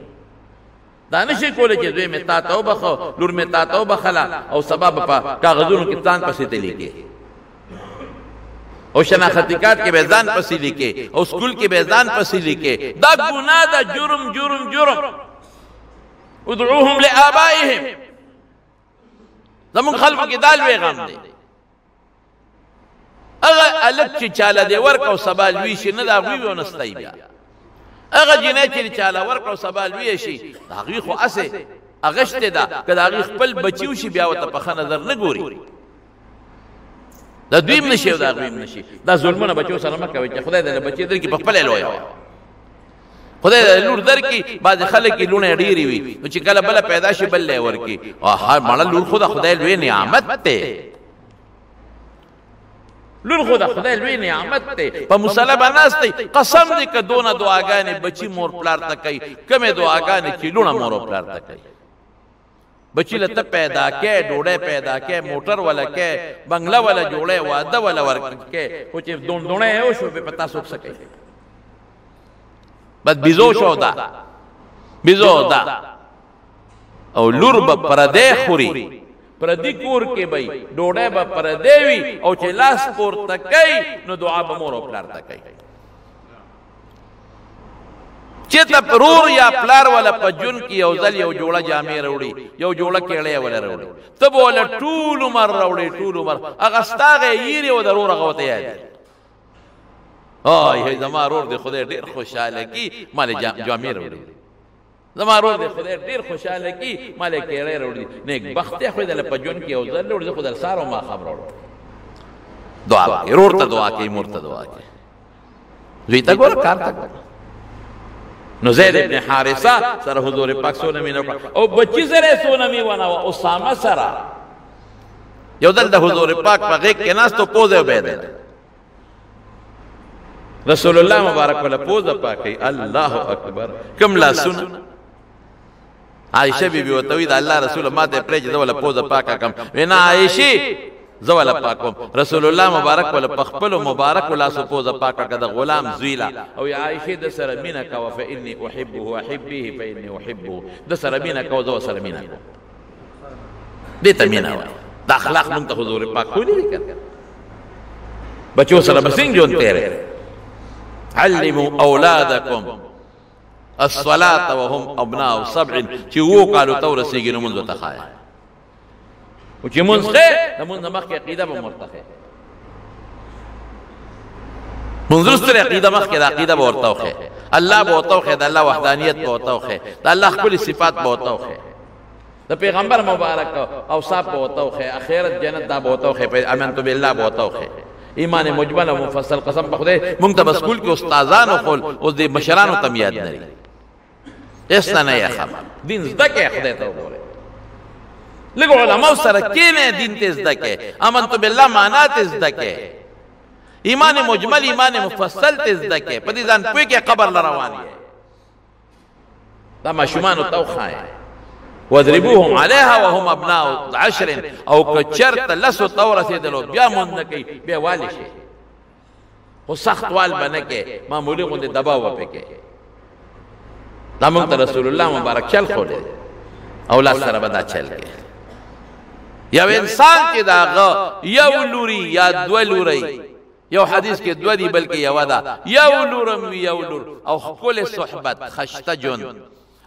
دا نشي کولی چې زوی مې تا ته وبخو لور مې تا ته وبخله او سبا به په کاغذونو کې ځان پسې ته لیکې او شناختی کارت کې به ځان پسې لیکې او سکول کې به ځان پسې لیکې دا ګناه ده جرم جرم جرم ادعوهم لآبائهم زمونږ خلکو کې دا لوی غم دی هغه هلک چې چاله دې ورکړه او سبا لوی شي نه د هغوی به ونستی بیا هغه جنۍ چې چاله ورکړه او سبا لوی شي د هغوی خو هسې اغشتې ده که د هغوی خپل بچي وشي بیا ورته په ښه نظر نه ګوري د دوی هم نشي او د هغوی هم نشي دا ظلمونه بچو سره مه کوئ چې خدای درله بچې درکړي په خپله یې لویه وه خدای د لور درکړي بعضې خلک یې لوڼې ډېرې وي نو چې کله بله پیدا شي بل یې ورکړي مړه لور خو د خدای لوی نعمت دی لور خو د خدای لوی نعمت دی په مصله به ناست دی قسم دی که دونه دعاګانې بچي مور پلار ته کوي کمې دعاګانې چې لوڼه مور او پلار ته کوي بچی له ته پیدا کې ډوډۍ پیدا کې موټر ولا کې بنگله ولا جوړې واده ولا ورکې خو چې دونه یو شو به پتا څوک سکے بس بيزو شو دا بيزو دا او لور به پردې خوري پردې کور کې بې ډوډۍ به پردې وي او چې لاس پور تکای نو دعا به مور او پلار تکای چې ته پرور یا پلار ولا پجون کې یو ځل یو جوړه جامې وروړي یو جوړه کېړې ولا وروړي ته بوله ټول عمر وروړي ټول عمر هغه ستاغه یې او ضرور هغه ته یاد هاي زما رور دی خدای ډیر خوشاله کی مال جامې وروړي زما رور دی خدای ډیر خوشاله کی مال کېړې وروړي نیک بخت خو دل پجون کې یو ځل وروړي خدای سارو ما خبر وروړي دعا کوي رور ته دعا کوي مور ته دعا کوي زوی ته ګور کار تا نو زید ابن حارثه سره حضور پاک سونه مینه او بچی سره سونه می ونه او اسامه سره یو دل د حضور پاک په غیږ کې ناس ته پوزه وبېده رسول الله مبارک ولا پوزه پاکي الله اکبر کم لا سن عائشه بیبي وتوی د الله رسول ما ته پرې د ولا پوزه پاکه کم وینا عائشه زوال پاکم رسول الله مبارک ول پخپل مبارک ولا سپوزه پاکه کده غلام زویلا او عائشه د سره مینا کا فإني احبه واحبه فإني احبه د سره مینا کا زو سره مینا دې ته مینا د اخلاق مونږ ته حضور پاک خو دې کړ بچو سره بسنګ جون تیرے علموا اولادکم الصلاه وهم ابناء 7 چې وو قالو تورسیږي نو منځ ته خایا او چې مونږ ښه د مونږ مخکې عقیده به مرتخه مونږ سره عقیده مخکې د عقیده به ورته وخه الله به ورته وخه د الله وحدانیت به ورته وخه د الله خپل صفات به ورته وخه د پیغمبر مبارک اوصاف به ورته وخه اخرت جنت دا به ورته وخه امنت بالله به ورته وخه ایمان مجمل او مفصل قسم په خدای مونږ ته مسکول کې استادانو خپل او د مشرانو تم یاد لري اسنه نه یا خبر دین زده کې خدای ته وګوره لګو علماء سره کینه دین ته زده کې امنت بالله معنا ته زده کې ایمان مجمل ایمان مفصل ته زده کې په دې ځان پوي کې قبر روان دي دا ماشومان او خای وضربوهم عليها وهم ابناء 10 او کچرت لسو تورث دلو بیا مون نه کوي بیا والی شي او سخت وال بنه کې معمولی غوند دباو وپکې دا مونږ رسول الله مبارک چل خو دې اولاد سره بدا چل کې یو انسان کې داغه یو لوري یا دو لوري یو حدیث کې دو دی بلکې یو دا یو لورم یو لور او خپل صحبت خشته جون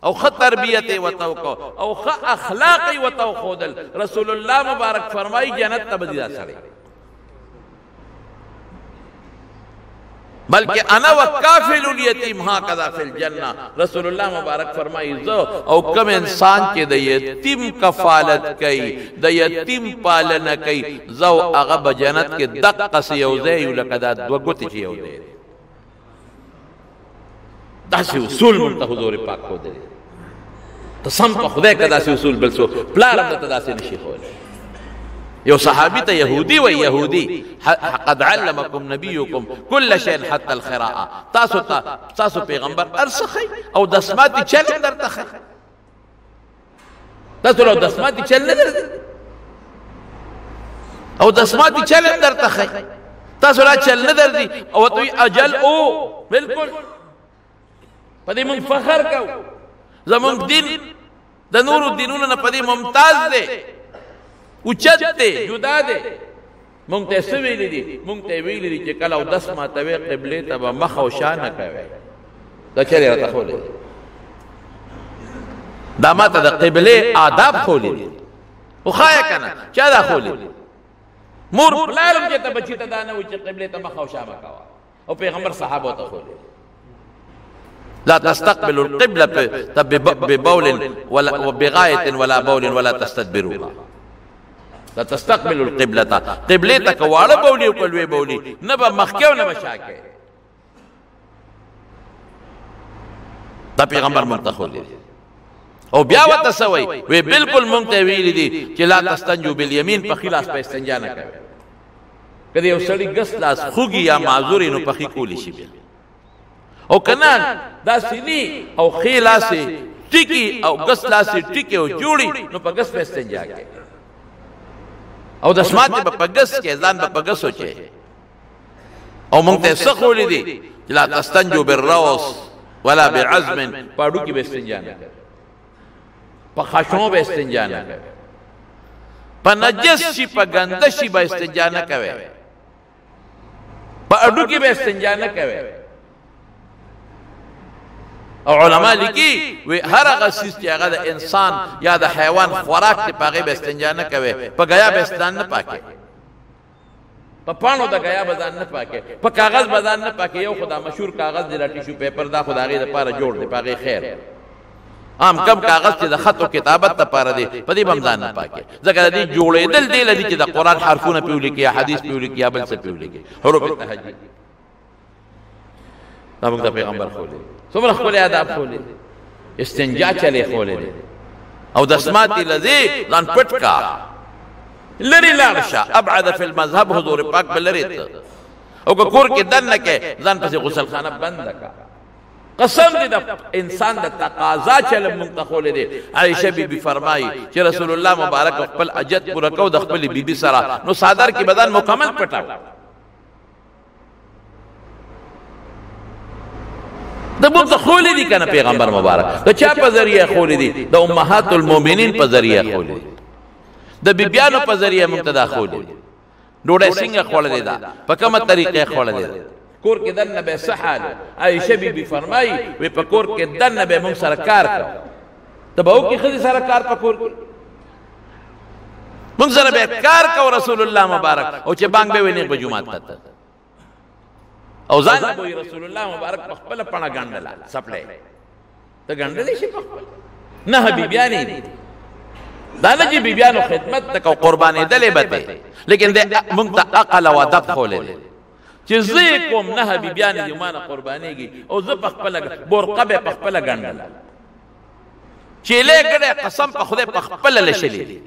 او خ تربیت و توقع او خ اخلاق و توخودل رسول الله مبارک فرمای جنت تبدیل سره بلکہ انا وکافل الیتیم هکذا فی الجنہ رسول اللہ مبارک فرمائی زو او کم انسان کے د یتیم کفالت کئی د یتیم پالن کئی زو اغب جنت کے دقه سی یوزے لکدا دو گوتی چی یوزے داسی اصول منت حضور پاک کو دے تو سم پا خدای کا داسی اصول بلسو پلارم دا داسی نشی خول یو صحابی تا یہودی و یہودی قد علمکم نبیکم کل شین حتی الخراء تاسو پیغمبر ارسخی او دسماتی چل اندر تخی تاسو لو دسماتی چل اندر او دسماتی چل اندر تخی تاسو لا چل اندر دی او توی اجل او بلکل پدی من فخر کو زمان دین دا نور دینون نا پدی ممتاز دے اوچت دے جدا دے مونږ ته سویلی دي مونږ ته ویلی دي چې کله او 10 ماتوي قبله ته به مخ او شانه کوي دا چیرې راته خولې دا ماته د قبله آداب خولې دي خو خایا کنه چا دا خولې مور پلارم چې ته بچی ته دا نه و چې قبله ته مخ او شانه کوي او پیغمبر صحابه ته خولې لا تستقبلوا القبلة ببول ولا بغاية ولا بول ولا تستدبروها لا تستقبلوا القبلة قبلتك والا بولي وكلوي بولي نبا مخكي ونبا شاكي دا پیغمبر مونږ ته ښودلی دی او بیا ورته څه وایي وی بلکل مونږ ته ویلي دي چې لا تستنجو بالیمین پخي لاس په استنجا نه کوئ که د یو سړي ګس لاس خوږي یا معذور نو پخي کولی شي بیا او که نه داسې ني او ښې لاسې ټیکي او ګس لاسې ټیکې او جوړي نو په ګس په استنجا کوي او دسماتې به په ګس کې ځان به په ګس وچوي او مونږ ته څه ښولی دي چې لا تستنجو بالروس ولا بعزم په اډو کې به استنجا نه کوي په خاشو به استنجا نه کوي په نجس شي په ګنده شي به استنجا نه کوي په اډو کې به استنجا نه کوي او علما لیکي وی هر هغه څیز چې هغه د انسان یا د حیوان خوراک دی په هغې به استنجا نه کوي په ګیا به ځان نه پاکي په پاڼو د ګیا به ځان نه پاکي په کاغذ به ځان نه پاکي یو خو دا مشهور کاغذ دی دا ټیشو پیپر دا خو د هغې دپاره جوړ دی په هغې خیر عام کم کاغذ چې د خط او کتابت دپاره دی په دې به هم ځان نه پاکي ځکه د دې جوړېدل دې له دي چې د قرآن حرفونه پې ولیکي یا حدیث پې ولیکي یا بل څه پې ولیکي حروف تهجد دا موږ ته پیغمبر ښودلی څومره ښکلي آداب ښودلی استنجا چلې ښودلی دی او دسماتې له دې ځان پټ کا لرې لاړ شه ابعد فی المذهب حضور پاک به لرې ته او که کور کې دننه کې ځان پسې غسلخانه بنده کا قسم دې د انسان د تقاضا چل مونږ ته ښودلی دی عایشه بیبي فرمایي چې رسول الله مبارک خپل حاجت پوره کو د خپلې بیبي سره نو څادر کې بدن مکمل پټاو د مونږ ته ښودلی دي که نه پیغمبر مبارک د چا په ذریعه ښودلی دي د امهات المؤمنین په ذریعه ښودلی دي د بیبیانو په ذریعه مونږ ته دا ښودلی دي ډوډۍ څنګه خوړلې ده په کومه طریقې خوړلې ده کور کې دننه به څه حال عایشه بیبي فرمایي وی په کور کې دننه به مونږ سره کار کو ته به وکړي ښځې سره کار په کور کې مونږ سره به کار کو رسول الله مبارک او چې بانګ به وي نیغ به جومات ته او ځان به رسول الله مبارک په خپله پڼه ګنډله څپړی ته ګنډلی شي په خپل نه بیبیانې دي دا نه چې بیبیانو خدمت ته کو قربانېدلې به ته لیکن د مونږ ته عقل او ادب ښودلی دی چې زه یې کوم نه بیبیانې دي ما نه قربانېږي او زه په خپله برقه به په خپله ګنډله چیلې ګډی قسم په خدای په خپله لشلې دي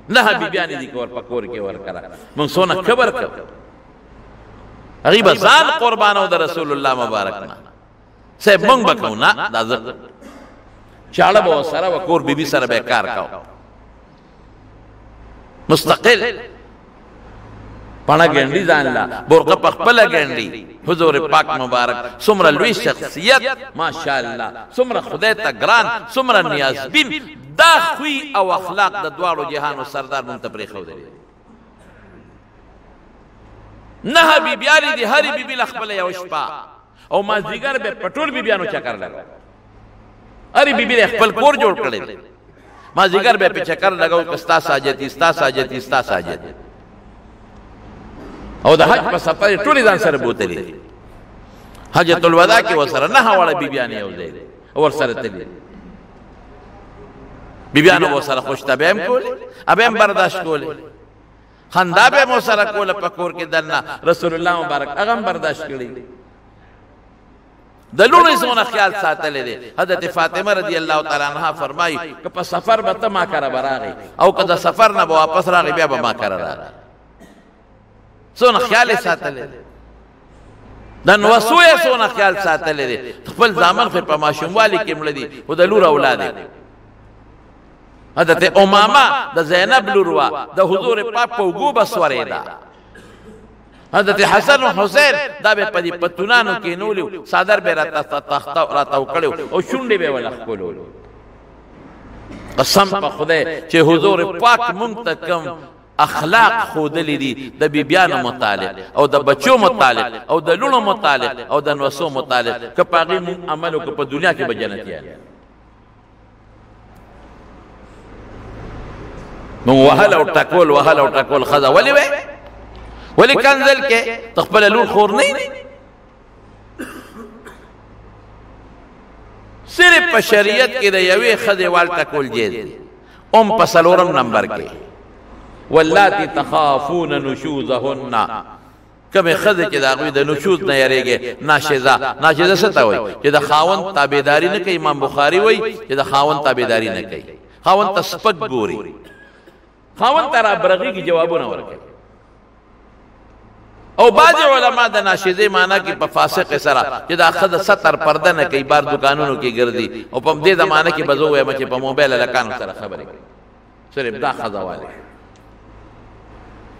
نه بیبیانې دي که ور په کور کې ورکړه مونږ څونه کبر کوو هغې به ځان قربانو د رسول الله مبارک نه صاحب مونږ به کوو نه دا زه چاړه به ورسره و کور بیبي سره به کار کوو مستقل پڼه ګنډي ځان له برقه په خپله ګنډي حضور پاک مبارک څومره لوی شخصیت ماشاءالله څومره خدای ته ګران څومره نیازبین دا خوی او اخلاق د دواړو جهانو سردار مونږ ته پرېښودلی نه بیبیانې دي هرې بیبي له خپله یو شپه او مازدیګر به په ټول بیبیانو چکر لګو هرې بیبي له خپل کور جوړ کړی دی مازدیګر به په چکر لګو که ستا ساجتي ستا ساجتي ستا ساجتي او د حج په سفر یې ټولې ځان سره بوتلې دي حجة الوداع کې ورسره نهه واړه بیبیانې یو ځای دی ورسره تللي بیبیانو ورسره خوش طبعه هم کولې ابه هم برداشت کولې خندا به مو سره کوله په کور کې دننه رسول الله مبارک هغه هم برداشت کړی د لوڼو یې څونه خیال ساتلی دی حضرت فاطمه رضی الله تعالی عنها فرمایي که په سفر به ته ما کره به راغی او که د سفر نه به واپس راغی بیا به ما کره راغی څونه خیال یې ساتلی دی د نوسو یې څونه خیال ساتلی دی خپل زامن خو په ماشوموالي کې مړه دي خو د لور اولاد یې حضرت امامه د زینب لور وه د حضور پاک په اوږو به سورېده حضرت حسن و حسین دا به په دې پتونانو کېنولي څادر به راتاو کړی او شونډې به یې وله ښکلولو قسم په خدای چې حضور پاک مونږ ته کوم اخلاق ښودلی دي د بیبیانو متعلق او د بچو متعلق او د لوڼو متعلق او د نوسو متعلق که په هغې مونږ عمل وکړو په دنیا کې به جنتیان مونږ وهل او ټکول وهل او ټکول ښځه ولې وی ولې کنځل کې ته خپله لور خور نه یې صرف په شریعت کې د یوې ښځې وال ټکول جیز دی په 4 نمبر کې واللاتی تخافون نشوزهن کومې ښځې چې د هغوی د نشوز نه یریږي ناشزه څه ته وایي چې د خاوند تابعداري نه کوي امام بخاري وایي چې د خاوند تابعداري نه کوي خاوند ته سپک ګوري خاوند ته رابرغېږي جوابونه ورکوي او بعض علما د ناشزې معنا کې په فاسق سره چې دا ښځه ستر پرده نه کوي بار دکانونو کې ګرځي او په دې زمانه کې به زه ووایم چې په موبایل هلکانو سره خبرې کوي صرف دا ښځه والی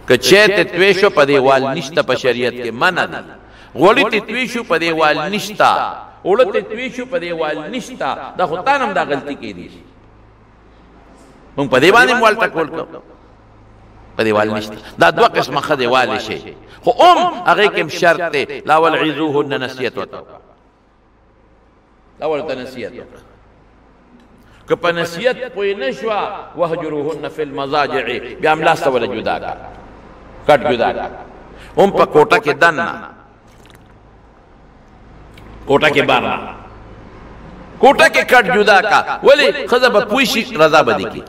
که چای ته توی شو په دیوال نشته په شریعت کې منع ده غوړي ته توی شو په دیوال نشته اوړه ته توی شو په دیوال نشته دا خو تا هم دا غلطي کېدی شي مونږ په دې باندې موال ټکول کوو په دیوال نشته دا دوه قسمه ښه دیوال شي خو هغې کې هم شرط دی لاول عظوهن نصیحت ورته لاول ورته نصیحت وکړه که په نصیحت پوه نه شوه وهجروهن فی المضاجع بیا هم لاس ته وله جدا کا کټ جدا کا په کوټه کې دننه کوټه کې بار نه کوټه کې کټ جدا کا ولې ښځه به پوه شي رضا به دې کړي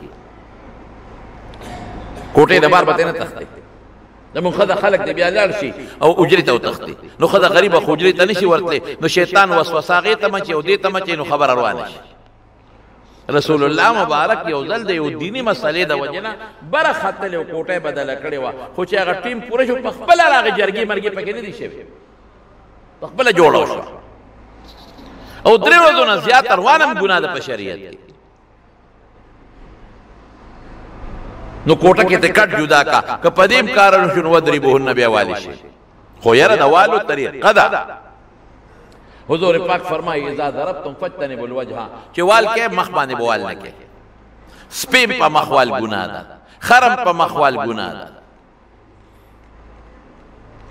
کوټې د بار به ته نه تښتې زمونږ ښځه خلک دی بیا لاړ شي او اجرې ته وتښتي نو ښځه غریبه خو اجرې ته نه شي ورتلی نو شیطان وسوسه هغې ته مچي او دې ته مچي نو خبره روانه شي رسول الله مبارک یو ځل د یو دینی مسلې د وجې نه بره ختلې او کوټه یې بدله کړې وه خو چې هغه ټیم پوره شو په خپله راغې جرګې مرګې پکې نه دي شوې په خپله جوړه شوه او 3 ورځو نه زیات روان هم ګناه ده په شریعت کې نو کوټه کې ته کټ جدا کا که په دې کارونه شو نو وضربوهن بیا والی شي خو یاره د والو طریقه ده حضور پاک فرمایي اذا ضربتم فاجتنبوا الوجه چې وال کې مخ باندې بوال نه کې سپیم په مخوال ګناه ده خرم په مخوال ګناه ده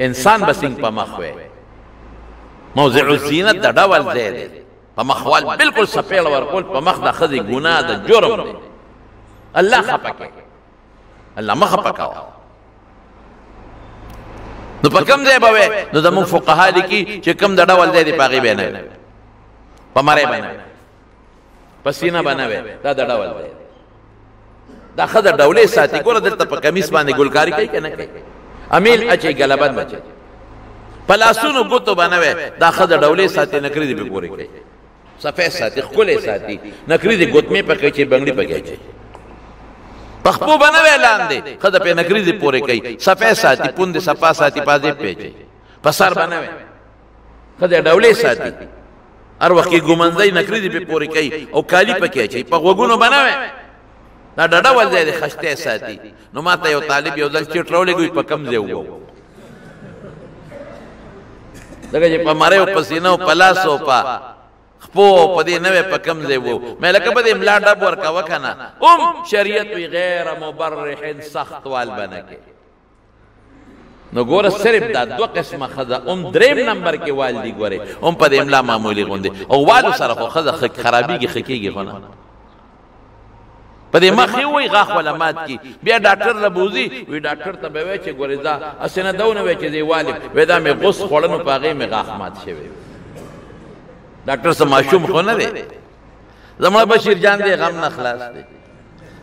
انسان بسنګ په مخ وي موضع الزینت د ډول ځای دی په مخوال بالکل سپېړه ورکول په مخ د ښځې ګناه ده جرم دی الله خفه کوي الله مخه پکاو نو په کوم ځای به وي نو زموږ فقها لیکي چې کوم د ډول ځای دی په هغې به نه وي په مرۍ به نه وي په سینه به نه وي دا د ډول ځای دا ښځه ډولې ساتي ګوره دلته په کمیس باندې ګلکاري کوي که نه کوي امیل اچي ګلبند بچي په لاسونو ګوتو به نه وي دا ښځه ډولې ساتي نکرې دې پې پورې کوي صفی ساتي ښکلې ساتي نکرې دې ګوتمې پکوي چې بنګړي پکې اچي پخپو بنه وی لاندې ښځه پې نکرې دې پورې کوي صفی ساتي پوندې صفا ساتي پازې پېچي په سر بنه وی ښځه ډولې ساتي هر وخت کې ګومنځی نکرې دې پې پورې کوي او کالي پکې اچوي په غوږونو بنه وی دا ډډول ځای دی خشتی ساتي نو ما ته یو طالب یو ځل چیټ راولېږي په کم ځای وو ځکه چې په مرۍ او په سینه او په لاس او په خپو په دې نه وی په کم ځای وو مې لکه په دې ملا ډب ورکوه که نه شریعت وي غیر مبرح سخت وال به نه کې نو ګوره صرف دا دوه قسمه ښځه دریم نمبر کې وال دي ګورې په دې ملا معمولي غوندې او والو سره خو ښځه خرابېږي ښه کېږي خو نه په دې مخ یې وایي غاښ وله مات کي بیا ډاکټر له بوځي وایي ډاکټر ته به وایي چې ګورې دا هسې نه دونه وایي چې دی والم وایي دا مې غوس خوړه نو په هغې مې غاښ مات شوی ډاکټر څه ماشوم خو نه دی زمړه بشیر جان دی غم نه خلاص دی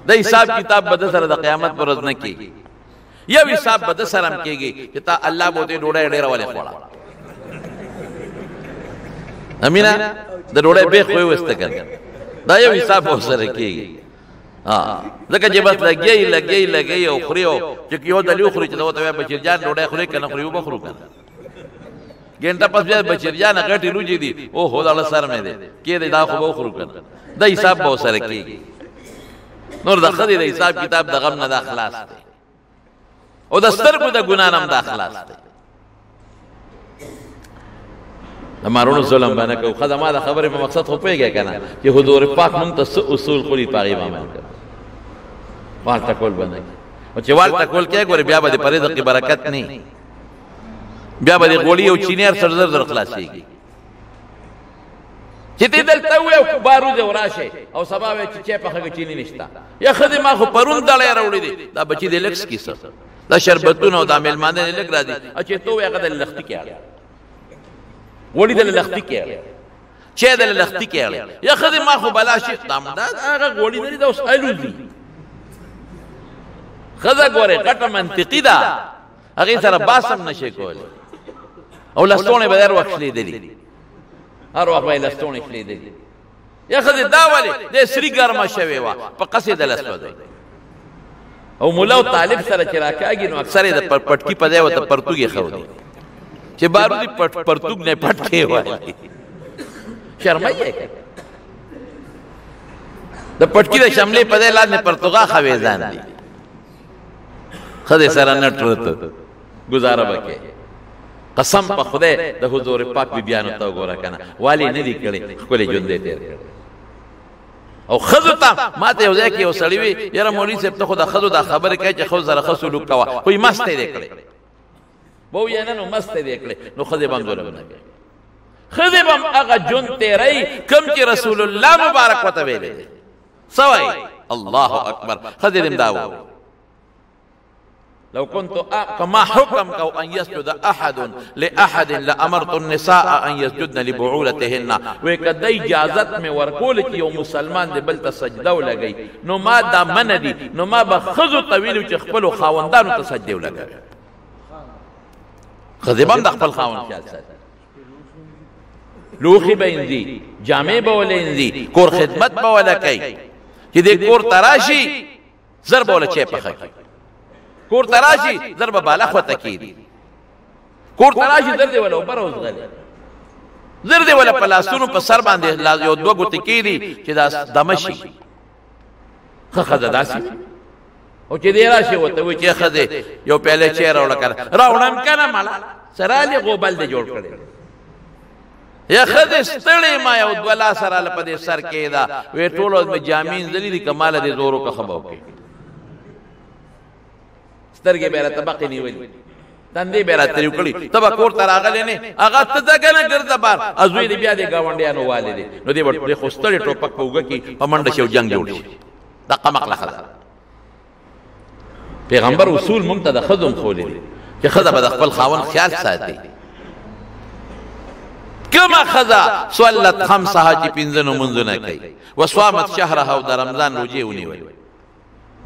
د حساب کتاب به د سره د قیامت پر ورځ نه کېږي یو حساب به د سره هم کېږي چې تا الله به دې ډوډۍ ډېره ولې خوړه امینه د ډوډۍ بیخ خو یې وسته کړ دا یو حساب به ورسره کېږي ځکه چې بس لګی او خوري او چې یو دلې وخوري چې دا ورته وایي بشیر جان ډوډۍ خورې که نه خوري وبه خورو که نه ګنټه پس بیا بشیر جانه غټې روجې دي اوهو دا سر مې دی کې دی دا خو به وخورو که نه دا حساب به ورسره کېږي نور د ښځې د حساب کتاب د غم نه دا خلاص دی او د سترګو د ګناه نه هم دا خلاص دی د مارونو ظلم به نه کوو ښځه ما د خبرې په مقصد خو پوهېږې که نه چې حضور پاک موږ ته څه اصول خوري په هغې به عمل کوو وال ټکول به نه کړي او چې وال ټکول کوې ګورې بیا به د په رزق کې برکت نه بیا به د غوړي او چینی هر څه زر زر خلاصېږي چې ته دلته وې او باروز او راشې او سبا وې چې چای پخه کې چینی نشته یا ښځې ما خو پرون دړی راوړی دی دا بچي د لکس کیسه دا شربتونه او دا میلمانه دې لږ راځي او چې ته وې هغه د لښتي کې اړ غوړي د لښتي کې اړ چای د لښتي کې اړ یا ښځې ما خو بلا شي دا هغه غوړي لري دا اوس الوزي ښځه ګورې غټه منطقي ده هغې سره باسم نشي کولی او لستوڼې به هر وخت شلېدلي هر وخت به یې لستوڼې شلېدلي یا ښځې دا ولې د سري ګرمه شوې وه په قصې د لسودی او ملا او طالب سره چې راکاږي نو اکثر یې د پټکي په ځای ورته پرتوګ یې ښودي چې بارودي پرتوګ نه پټکې وایي شرمه یې د پټکي د شملې په ځای لاندې پرتوګا خویزان دي ښځې سره نټ ورته ګزاره به کوې قسم په خدای د حضور پاک بیبیانو ته وګوره که نه والې نه دي کړې ښکلې ژوند دی تېر کړی او ښځو ته ما ته یو ځای کې یو سړي وي یاره مولوي صاحب ته خو د ښځو دا خبرې کوي چې ښځو سره ښه سلوک کوه خو یې مسته یې دی کړی به ووایه نه نو مسته یې دی کړی نو ښځې به هم ظلم نه کوي ښځې به هم هغه ژوند تېروي کوم چې رسول الله مبارک ورته ویلی دی څه وایي الله اکبر ښځې دې هم دا ووایي لو كنت كما حكم أن يسجد أحد لأحد لأمرت النساء أن يسجدن لبعولتهن وكذا إجازت میں ورکول کی یو مسلمان دے بل تسجدو لگئی نو ما دا من دی نو ما بخزو طویلو چی خپلو خاوندانو تسجدو لگئی خزبان دا خپل خاوند خیال ساتي لوخی با انزی جامع با ولا انزی کور خدمت با ولا کئی چی دے کور تراشی زر با ولا چے پخی کور تراشی ضرب بالا خو تکید کور تراشی زر دی ولا اوپر اوس غلی زر دی ولا پلاستونو په سر باندې یو دوه ګوتې کېدي چې دا دمشي ښه ښځه داسې او چې دی راشي ورته وایي چې ښځې یو پیاله چای راوړه که نه راوړم که نه مړه سرالې غوبل دې جوړ کړی یا ښځې ستړې ما یو دوه لاسه راله په دې سر کې ده وایي ټولو مې جامې انځلي دي که ماله دې زور وکړه ښه به وکړي سترګې به یې راته بقې نیولي تندې به یې راته ترېو کړي ته به کور ته راغلی نه هغه ته ځه که نه ګرځه بار ازوی دې بیا دې ګاونډیانو والې دی نو دې به خو ستړې ټوپک په اوږه کې په منډه شي او جنګ جوړ شي دقه مقله ښځه پیغمبر اصول مونږ ته د ښځو هم ښولي دي چې ښځه به د خپل خاوند خیال ساتي کومه ښځه صلت خمسها چې پنځه نمونځونه کوي وصامت شهرها او د رمضان روجې ونیولې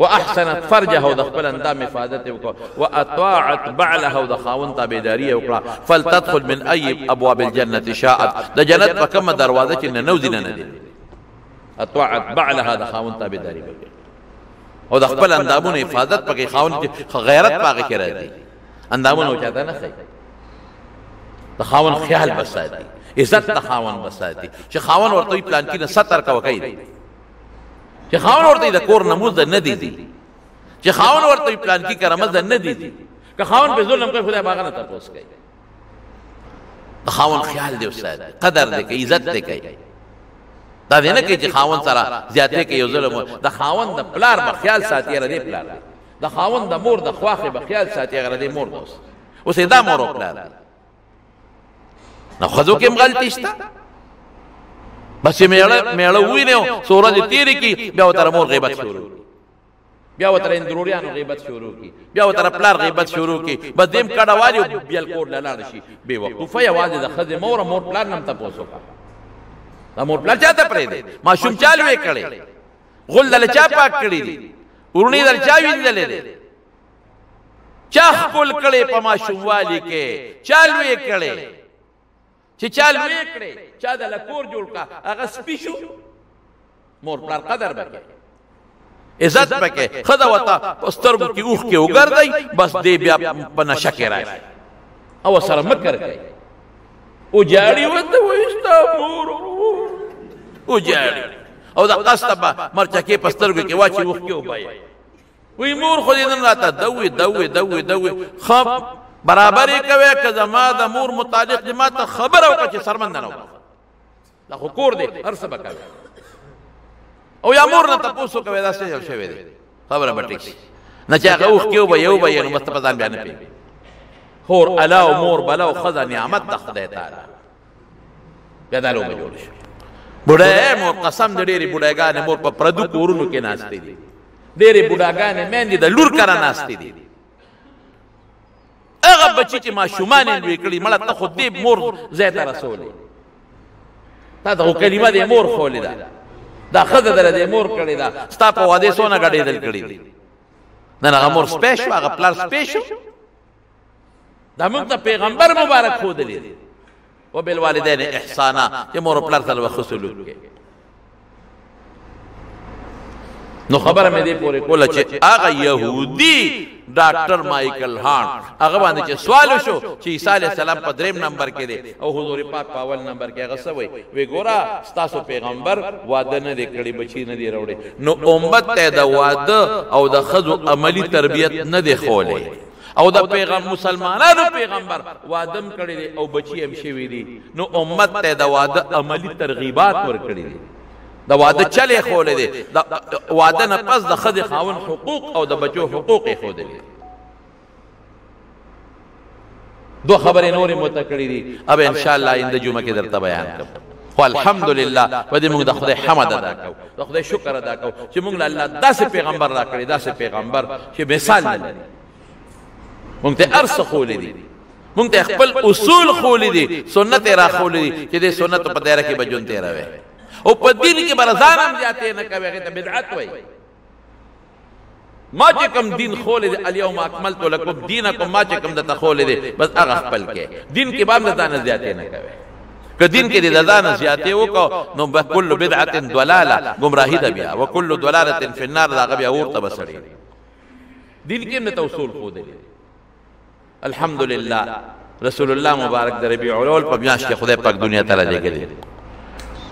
واحسنت فرجها او د خپل اندام حفاظت وکړه واطاعت بعلها او د خاوند تابعداري وکړه فلتدخل من اي ابواب الجنه شاءت د جنت په کومه دروازه چې نه نوځي نه دي اطاعت بعلها د خاوند تابعداري وکړه او د خپل اندامونو حفاظت پکې خاوند غیرت پاګه کې راځي اندامونو چاته نه خي د خاوند خیال بساتي عزت د خاوند بساتي چې خاوند ورته پلان کې نه 70 کا وکړي چې خاون ورته د کور نموز نه دي چې خاون ورته پلان کې کرامت نه دي که خاون په ظلم کوي خدای باغ نه تاسو کوي خاون خیال دی استاد قدر دی کوي عزت دی کوي دا نه کوي چې خاون سره زیاته کوي ظلم د خاون د پلار په خیال ساتي غره پلار د خاون د مور د خواخه په خیال ساتي غره مور دوست اوس دا مور او پلار نه خذو کې غلطی شته بس میړه وینو سورہ دې تیری کی بیا وتر مور غیبت شروع بیا وتر اندروریانو غیبت شروع کی بیا وتر پلار غیبت شروع کی بس دیم کډه والی بیا کور لاله شي بے وقوفه یوازې د خزه مور پلار نم ته پوسو دا مور پلار چاته پرې دي ماشوم چالوې کړي غول دل چا پاک کړي دي ورونی دل چا وینځلې دي چا خپل کړي په ماشوم والی کې چالوې کړي چې چال وې کړې چا د لکور جوړ کا هغه سپیشو مور پلار قدر وکړي عزت وکړي خدا وتا پسترګو کې اوخ کې وګرځي بس دې بیا په نشه کې راشي او سره مکر کوي او جاړي وته وښتا مور او جاړي او دا قصبه مرچا کې پسترګو کې واچي اوخ کې وبای وی مور خو دې نن راته دوي خب برابرې کوي که زما د مور متعلق دې ما ته خبره وکړه چې سرمند نه وکړه دا خو کور دی هر څه به کوي او یا مور نه تپوس کوي دا څه یو شوی دی خبره به ټیک شي نه چې هغه اوښکې وبه نو بس ته په ځان بیا نه پوهېږي خور الا او مور بلا او ښځه نعمت د خدای تعالی بیا دا لوبه جوړ شي بوډۍ مور قسم د ډېرې بوډاګانې مور په پردو کورونو کې ناستې دي ډېرې بوډاګانې میندې د لور کره ناستې دي هغه بچی چې ماشومان یې لوی کړي مړه ته خو دې مور ځای ته رسولې تا ته خو کلمه دې مور ښولې ده دا ښځه دله دې مور کړې ده ستا په واده څونه ګډېدل کړي دي نن هغه مور سپی شو هغه پلار سپی شو دا موږ ته پیغمبر مبارک ښودلی دی وبالوالدین احسانا چې مور او پلار سره ښه سلوک کوي. نو خبره مې دې پورې کوله چې هغه یهودي ډاکټر مایکل هارت هغه باندې چې سوال وشو چې عیسی علیه السلام په 3 نمبر کې دی او حضور پاک په اول نمبر کې هغه څه وی ګوره ستاسو پیغمبر واده نه دی کړی بچی نه دی راوړی نو امت ته د واده او د ښځو عملی تربیت نه دی ښوولی او د مسلمانانو پیغمبر وادم کړی دی او بچی هم شوي دي نو امت ته د واده عملی ترغیبات ورکړي دي د واده چلې ښوولی دی د واده نه پس د ښځې خاوند حقوق او د بچو حقوق یې ښودلي دو خبرې نورې مته کړي دي اب انشاءالله آینده جمعه کې درته بیان کوم خو الحمدلله په دې موږ د خدای حمد ادا کوو د خدای شکر ادا کوو چې موږ له الله داسې پیغمبر را کړی داسې پیغمبر چې مثال نه لري موږ ته هر څه ښوولی دي موږ ته خپل اصول ښوولی دي سنت یې را ښوولی دي چې دې سنتو په دایره کې به ژوند تېروې او په دین کې به رضان هم زیاتې نه کوي هغې ته بدعت وایي ما چې کوم دین خولی دی الیوم اکملت لکم دینکم ما چې کوم درته خولی دی بس هغه خپل کې دین کې به هم د ځانه زیاتې نه کوي که دین کې د ځانه زیاتې وکړو نو به کل بدعت ضلاله ګمراهي ده بیا وکل ضلالة فی النار د هغه بیا اور ته به سړي دین کې هم درته اصول ښودلی الحمدلله رسول الله مبارک د ربیع الاول په میاشت کې خدای پاک دنیا ته رالیږلی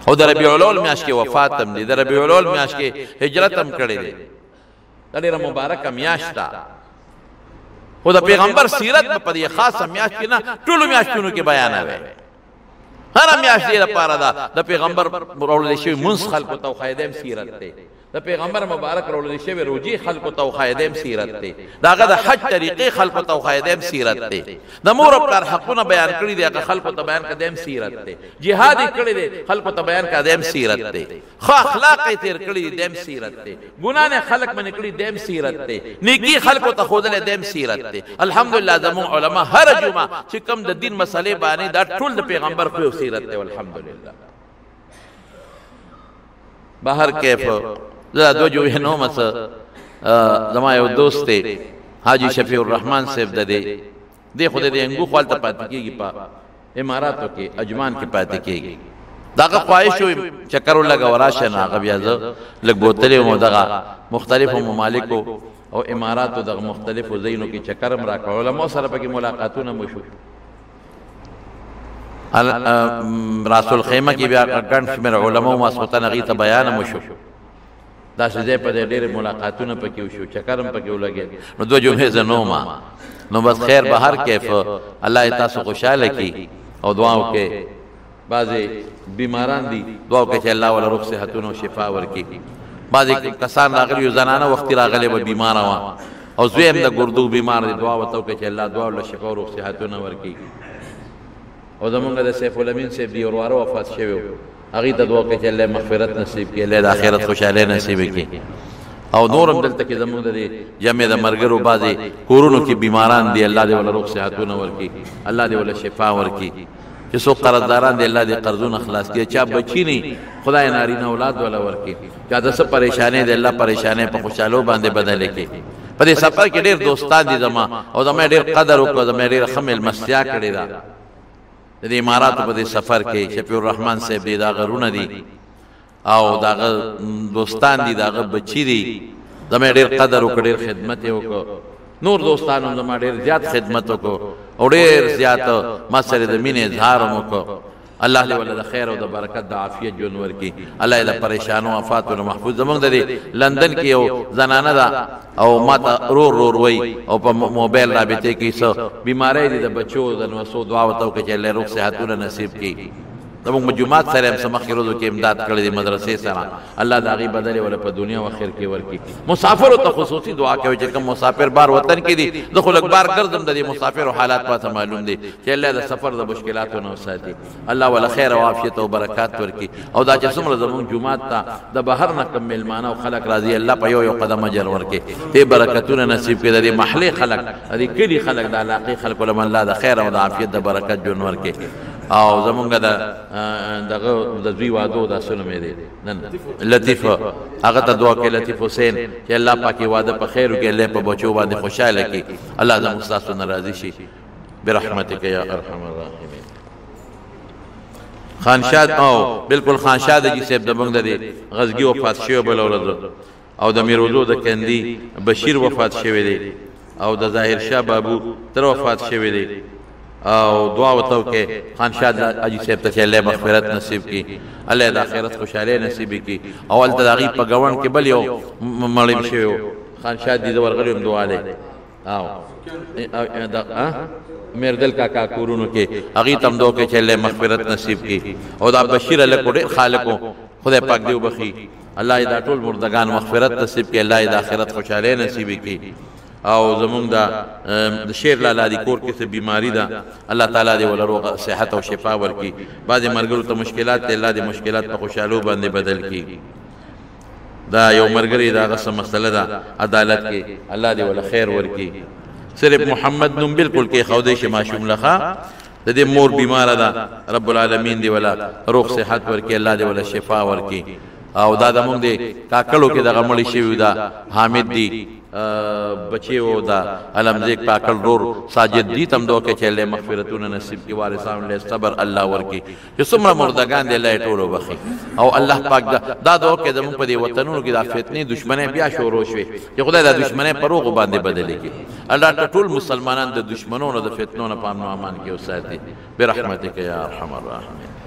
او د ربیع الاول میاشت کې وفات هم دی د ربیع الاول میاشت کې هجرت هم کړی دی دا ډېره مبارکه میاشت ده خو د پیغمبر سیرت به په دې خاصه میاشت کې نه ټولو میاشتونو کې بیانوي هره میاشت دې لپاره ده د پیغمبر راوړل شوی منځ خلکو ته وښایي هم سیرت دی د پیغمبر مبارک راوړل شوی روجي خلکو ته وښایي هم سیرت دی د هغه د حج طریقې خلکو ته وښایي هم سیرت دی د مور او پلار حقونه بیان کړي دي هغه خلکو ته بیان کړي هم سیرت دی جهاد یې کړی دی خلکو ته بیان کړي هم سیرت دی ښه اخلاق یې تېر کړي دي هم سیرت دی ګناه نه خلک منې کړي هم سیرت دی نیکي خلکو ته ښودلی هم سیرت دی الحمدلله زموږ علما هره جمعه چې کوم د دین مسلې باندې دا ټول د پیغمبر خو یو سیرت دی الحمدلله بهر کیف زه دو جوړې نوم څه زما یو دوست دی حاجي شفیع الرحمن صاحب د دې خو د انګو خپل ته پاتې کېږي په اماراتو کې اجمان کې پاتې کېږي دا هغه خواهش وي چکر ولګه وراشه نه هغه بیا زه لږ بوتلې وم دغه مختلفو ممالکو او اماراتو دغه مختلفو ځایونو کې چکر هم راکړ علماو سره پکې ملاقاتونه مو شو رسول خیمه کې بیا ګڼ شمېر علماو ماسخوتن هغې ته بیان مو شو داسې ځای په ډېرې ملاقاتونه پکې وشو چکر هم پکې ولګېد نو دوه جمعې زه نه وم نو بس خیر به هر کیف الله یې تاسو خوشحاله کړي او دعاو کې بعضې بیماران دي دعاو کې چې الله وله روغ صحتونه او شفا ورکړي بعضې کسان راغلي یو زنانه وختي راغلې به بیماره وه او زوی هم د ګردو بیمار دی دعا ورته وکړئ چې الله دعا وله شفا او روغ صحتونه ورکړي او زمونږ د سیف الامین صاحب دی ورواره وفات شوی و هغې ته دعا کوي چې الله مغفرت نصیب کړي الله د آخرت خوشحالۍ نصیب کړي او نور هم دلته کې زمونږ د جمع د ملګرو بعضې کورونو کې بیماران دي الله دې وله روغ صحتونه ورکړي الله دې وله شفا ورکړي چې څوک قرضداران دي الله دې قرضونه خلاص کړي چا بچي نه خدای نارینه اولاد وله ورکړي چا د څه پریشانۍ دی الله پریشانۍ په خوشحالو باندې بدلې کړي په دې سفر کې ډېر دوستان دي زما او زما ډېر قدر وکړو زما ډېر ښه مېلمستیا کړې ده د دې اماراتو په دې سفر کې شفیع الرحمن صاحب دی دا غرونه دي او داغه دوستان دي داغه بچی دي زما ډېر قدر وکړ ډېر خدمت یې وکړ نور دوستانو زما ډېر زیات خدمت وکړ او ډېر زیات ما سره د مینې اظهار هم وکړ الله دې ولله د خیر او د برکت د عافیت ژوند ورکړي الله یې د پریشانو آفاتو نه محفوظ زموږ د لندن کې یو زنانه ده او ما ته رور وایي او په موبایل رابطې کې څه بیماری دي د بچو د نوسو دعا ورته وکړي چې الله روغ صحتونه نصیب کړي زموږ جومات سره هم څه مخکې ورځو کې امداد کړی دی مدرسې سره الله د هغې بدلې وله په دنیا او آخر کې ورکړي مسافرو ته خصوصي دعا کوي چې کوم مسافر بار وطن کې دي زه خو لږ بار ګرځم د دې مسافرو حالات ماته معلوم دي چې الله د سفر د مشکلاتو نه وساتي الله وله خیر او عافیت او برکات ورکړي او دا چې څومره زموږ جومات ته د بهر نه کم میلمانه او خلک راځي الله په یو قدم اجر ورکړي دې برکتونه نصیب کړي د دې محلې خلک د دې کلي خلک د علاقې خلکو له الله د خیر او د عافیت د برکت ژوند ورکړي او زمونږ دغه د دوی وادو دا سونه مې دی نن لطیف هغه ته دعا کوي لطیف حسین چې الله پاکي واده په خیر وکړي الله په بچو باندې خوشاله کړي الله زموږ ستاسو نه راضي شي برحمتک یا ارحم الراحمین. خانشاد او بالکل خانشاد جی صاحب د بنګ د غزګي وفات شوی بل ورځ، او د میروزو د کندي بشیر وفات شوی دی، او د ظاهر شاه بابو تر وفات شوی دی. او دعا وتو کې خانشاد اجي صاحب ته الله مغفرت نصیب کی، الله د آخرت خوشاله نصیب کی. اول تداغي په غوڼ کې بل یو مړی شوی خانشاد دي ورغلم دعا له او میردل کاکا کورونو کې اغي تم دو کې چله مغفرت نصیب کی. او دا بشیر له کوډ خالقو خدای پاک دی وبخي، الله دا ټول مردگان مغفرت نصیب کی، الله د آخرت خوشاله نصیب کی. او زمونږ د شیر لالا دی کور کې څه بیماری ده، الله تعالی دې ول روغ صحت او شفا ورکي. بعضې مرګرو ته مشکلات ته الله دې مشکلات په خوشحالو باندې بدل کړي. دا یو مرګري دا غسه مسله ده عدالت کې، الله دې ول خیر ورکي. صرف محمد نوم بالکل کې خو دې شما شوم لخوا د دې مور بیمار ده، رب العالمین دې ولا روغ صحت ورکي، الله دې ول شفا ورکي. او دا د مونږ دې کاکلو کې دغه مړی شوی دا حامد دی بچی و دا علمزیک پاکل رور ساجد دی تم دو کې چله مغفرتون نصیب کی، وارثان له صبر الله ورکی چې څومره مردگان دی الله ټولو بخي. او الله پاک دا دو کې زموږ په دې وطنونو کې د فتنې دشمنه بیا شروع شوه چې خدای دا دشمنه پروغ باندې بدلې کی. الله ټول مسلمانان د دشمنونو د فتنونو په امن او امان کې اوساتي برحمتک یا ارحم الراحمین.